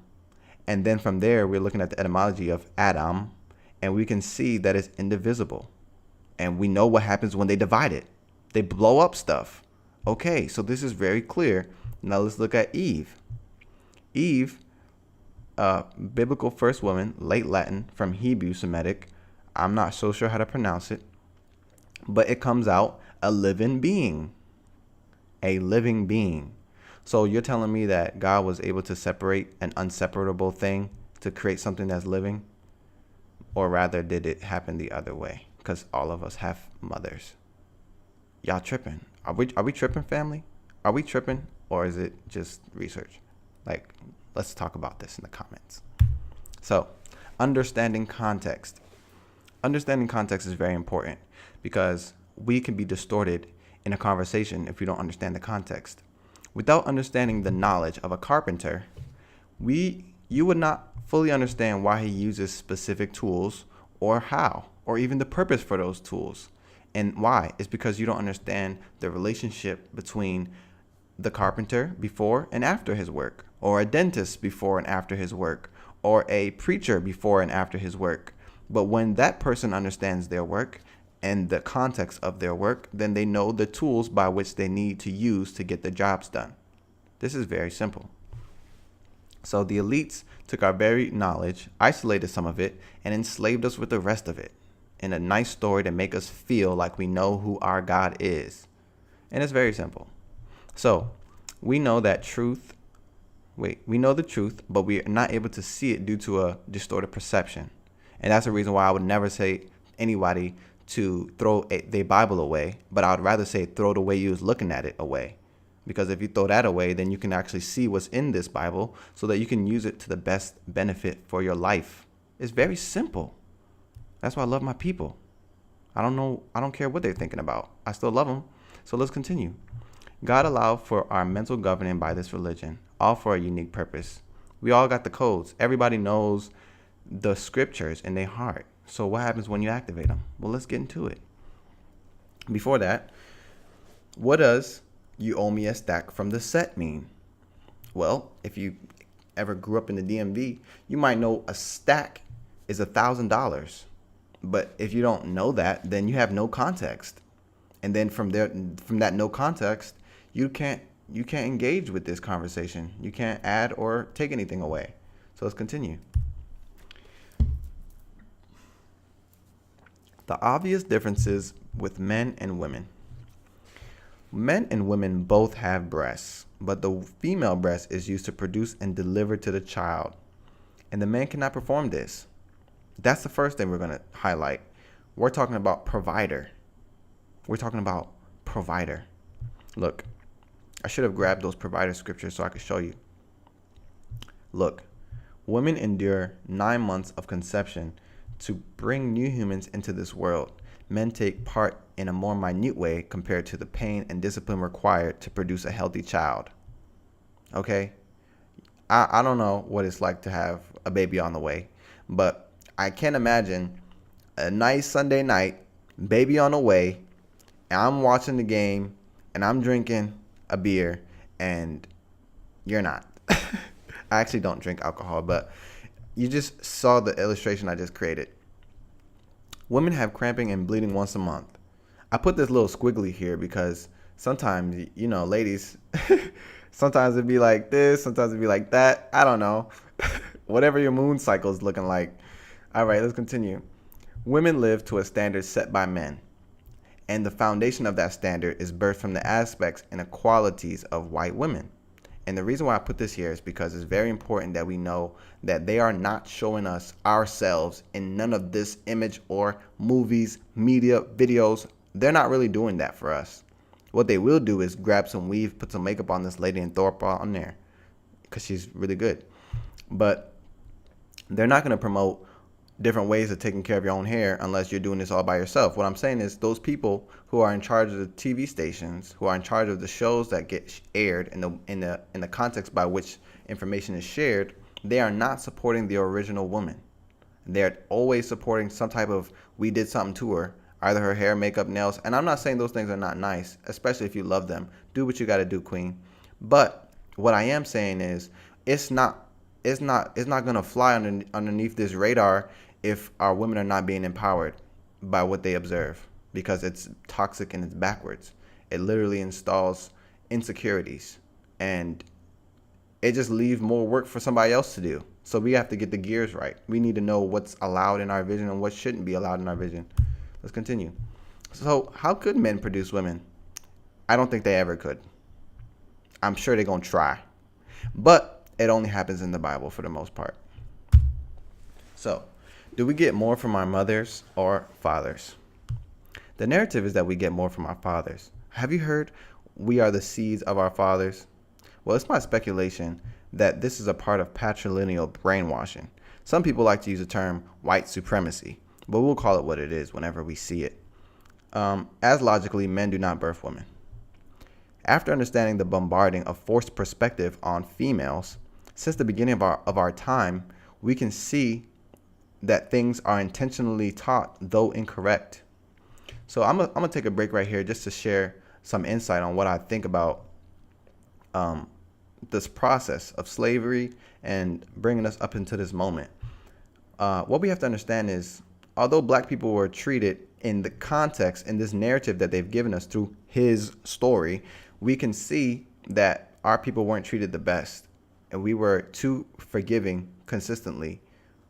and then from there we're looking at the etymology of atom, and we can see that it's indivisible, and we know what happens when they divide it. They blow up stuff. Okay, so this is very clear. Now let's look at Eve. Eve, biblical first woman, late Latin, from Hebrew Semitic. I'm not so sure how to pronounce it, but it comes out a living being. A living being. So you're telling me that God was able to separate an unseparable thing to create something that's living? Or rather, did it happen the other way? Because all of us have mothers. Y'all tripping. Are we tripping, family? Are we tripping? Or is it just research? Like, let's talk about this in the comments. So, understanding context. Understanding context is very important because we can be distorted in a conversation if we don't understand the context. Without understanding the knowledge of a carpenter, you would not fully understand why he uses specific tools or how, or even the purpose for those tools. And why? It's because you don't understand the relationship between the carpenter before and after his work, or a dentist before and after his work, or a preacher before and after his work. But when that person understands their work and the context of their work, then they know the tools by which they need to use to get the jobs done. This is very simple. So the elites took our very knowledge, isolated some of it, and enslaved us with the rest of it in a nice story to make us feel like we know who our God is. And it's very simple. So we know that truth, we know the truth, but we are not able to see it due to a distorted perception. And that's the reason why I would never say anybody to throw their Bible away, but I would rather say throw the way you was looking at it away. Because if you throw that away, then you can actually see what's in this Bible so that you can use it to the best benefit for your life. It's very simple. That's why I love my people. I don't care what they're thinking about. I still love them. So let's continue. God allowed for our mental governing by this religion, all for a unique purpose. We all got the codes. Everybody knows the scriptures in their heart. So what happens when you activate them? Well, let's get into it. Before that, what does "you owe me a stack from the set" mean? Well, if you ever grew up in the DMV, you might know a stack is $1,000. But if you don't know that, then you have no context. And then from that no context, you can't engage with this conversation. You can't add or take anything away. So let's continue. The obvious differences with men and women. Men and women both have breasts, but the female breast is used to produce and deliver to the child. And the man cannot perform this. That's the first thing we're going to highlight. We're talking about provider. We're talking about provider. Look, I should have grabbed those provider scriptures so I could show you. Look, women endure 9 months of conception to bring new humans into this world. Men take part in a more minute way compared to the pain and discipline required to produce a healthy child. Okay? I don't know what it's like to have a baby on the way, but I can't imagine a nice Sunday night, baby on the way, and I'm watching the game, and I'm drinking a beer, and you're not. I actually don't drink alcohol, but you just saw the illustration I just created. Women have cramping and bleeding once a month. I put this little squiggly here because sometimes, ladies, sometimes it'd be like this, sometimes it'd be like that. I don't know. Whatever your moon cycle is looking like. All right, let's continue. Women live to a standard set by men, and the foundation of that standard is birthed from the aspects and the qualities of white women. And the reason why I put this here is because it's very important that we know that they are not showing us ourselves in none of this image or movies, media, videos. They're not really doing that for us. What they will do is grab some weave, put some makeup on this lady, and throw her on there because she's really good. But they're not going to promote different ways of taking care of your own hair unless you're doing this all by yourself. What I'm saying is those people who are in charge of the TV stations, who are in charge of the shows that get aired in the context by which information is shared, they are not supporting the original woman. They're always supporting some type of, we did something to her, either her hair, makeup, nails. And I'm not saying those things are not nice, especially if you love them. Do what you got to do, queen. But what I am saying is it's not going to fly underneath this radar if our women are not being empowered by what they observe, because it's toxic and it's backwards. It literally installs insecurities, and it just leaves more work for somebody else to do. So we have to get the gears right. We need to know what's allowed in our vision and what shouldn't be allowed in our vision. Let's continue. So how could men produce women? I don't think they ever could. I'm sure they're going to try, but it only happens in the Bible for the most part. So, do we get more from our mothers or fathers? The narrative is that we get more from our fathers. Have you heard we are the seeds of our fathers? Well, it's my speculation that this is a part of patrilineal brainwashing. Some people like to use the term white supremacy, but we'll call it what it is whenever we see it. As logically, men do not birth women. After understanding the bombarding of forced perspective on females, since the beginning of our time, we can see that things are intentionally taught, though incorrect. So I'm gonna take a break right here just to share some insight on what I think about this process of slavery and bringing us up into this moment. What we have to understand is, although black people were treated in the context, in this narrative that they've given us through his story, we can see that our people weren't treated the best. and we were too forgiving consistently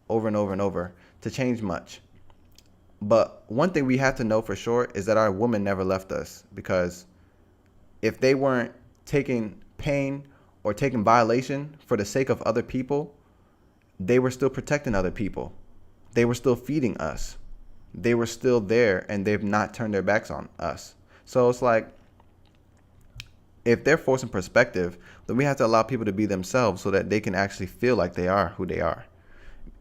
over and over and over to change much. But one thing we have to know for sure is that our women never left us, because if they weren't taking pain or taking violation for the sake of other people, they were still protecting other people. They were still feeding us. They were still there, and they've not turned their backs on us. So it's like, if they're forcing perspective, then we have to allow people to be themselves so that they can actually feel like they are who they are.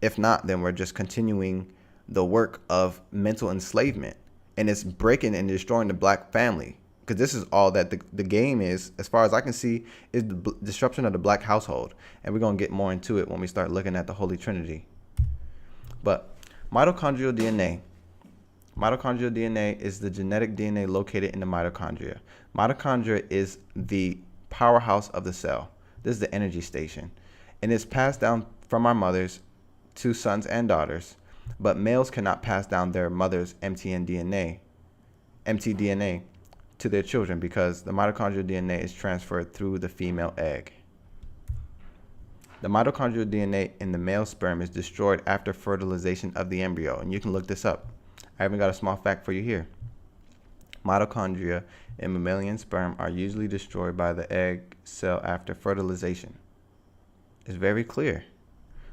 If not, then we're just continuing the work of mental enslavement, and it's breaking and destroying the black family. Because this is all that the game is, as far as I can see, is the disruption of the black household. And we're going to get more into it when we start looking at the Holy Trinity. But mitochondrial DNA. Mitochondrial DNA is the genetic DNA located in the mitochondria. Mitochondria is the powerhouse of the cell. This is the energy station. And it's passed down from our mothers to sons and daughters. But males cannot pass down their mother's mtDNA to their children, because the mitochondrial DNA is transferred through the female egg. The mitochondrial DNA in the male sperm is destroyed after fertilization of the embryo. And you can look this up. I even got a small fact for you here. Mitochondria in mammalian sperm are usually destroyed by the egg cell after fertilization. It's very clear.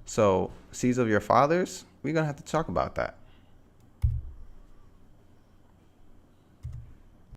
So, seeds of your fathers, we're going to have to talk about that.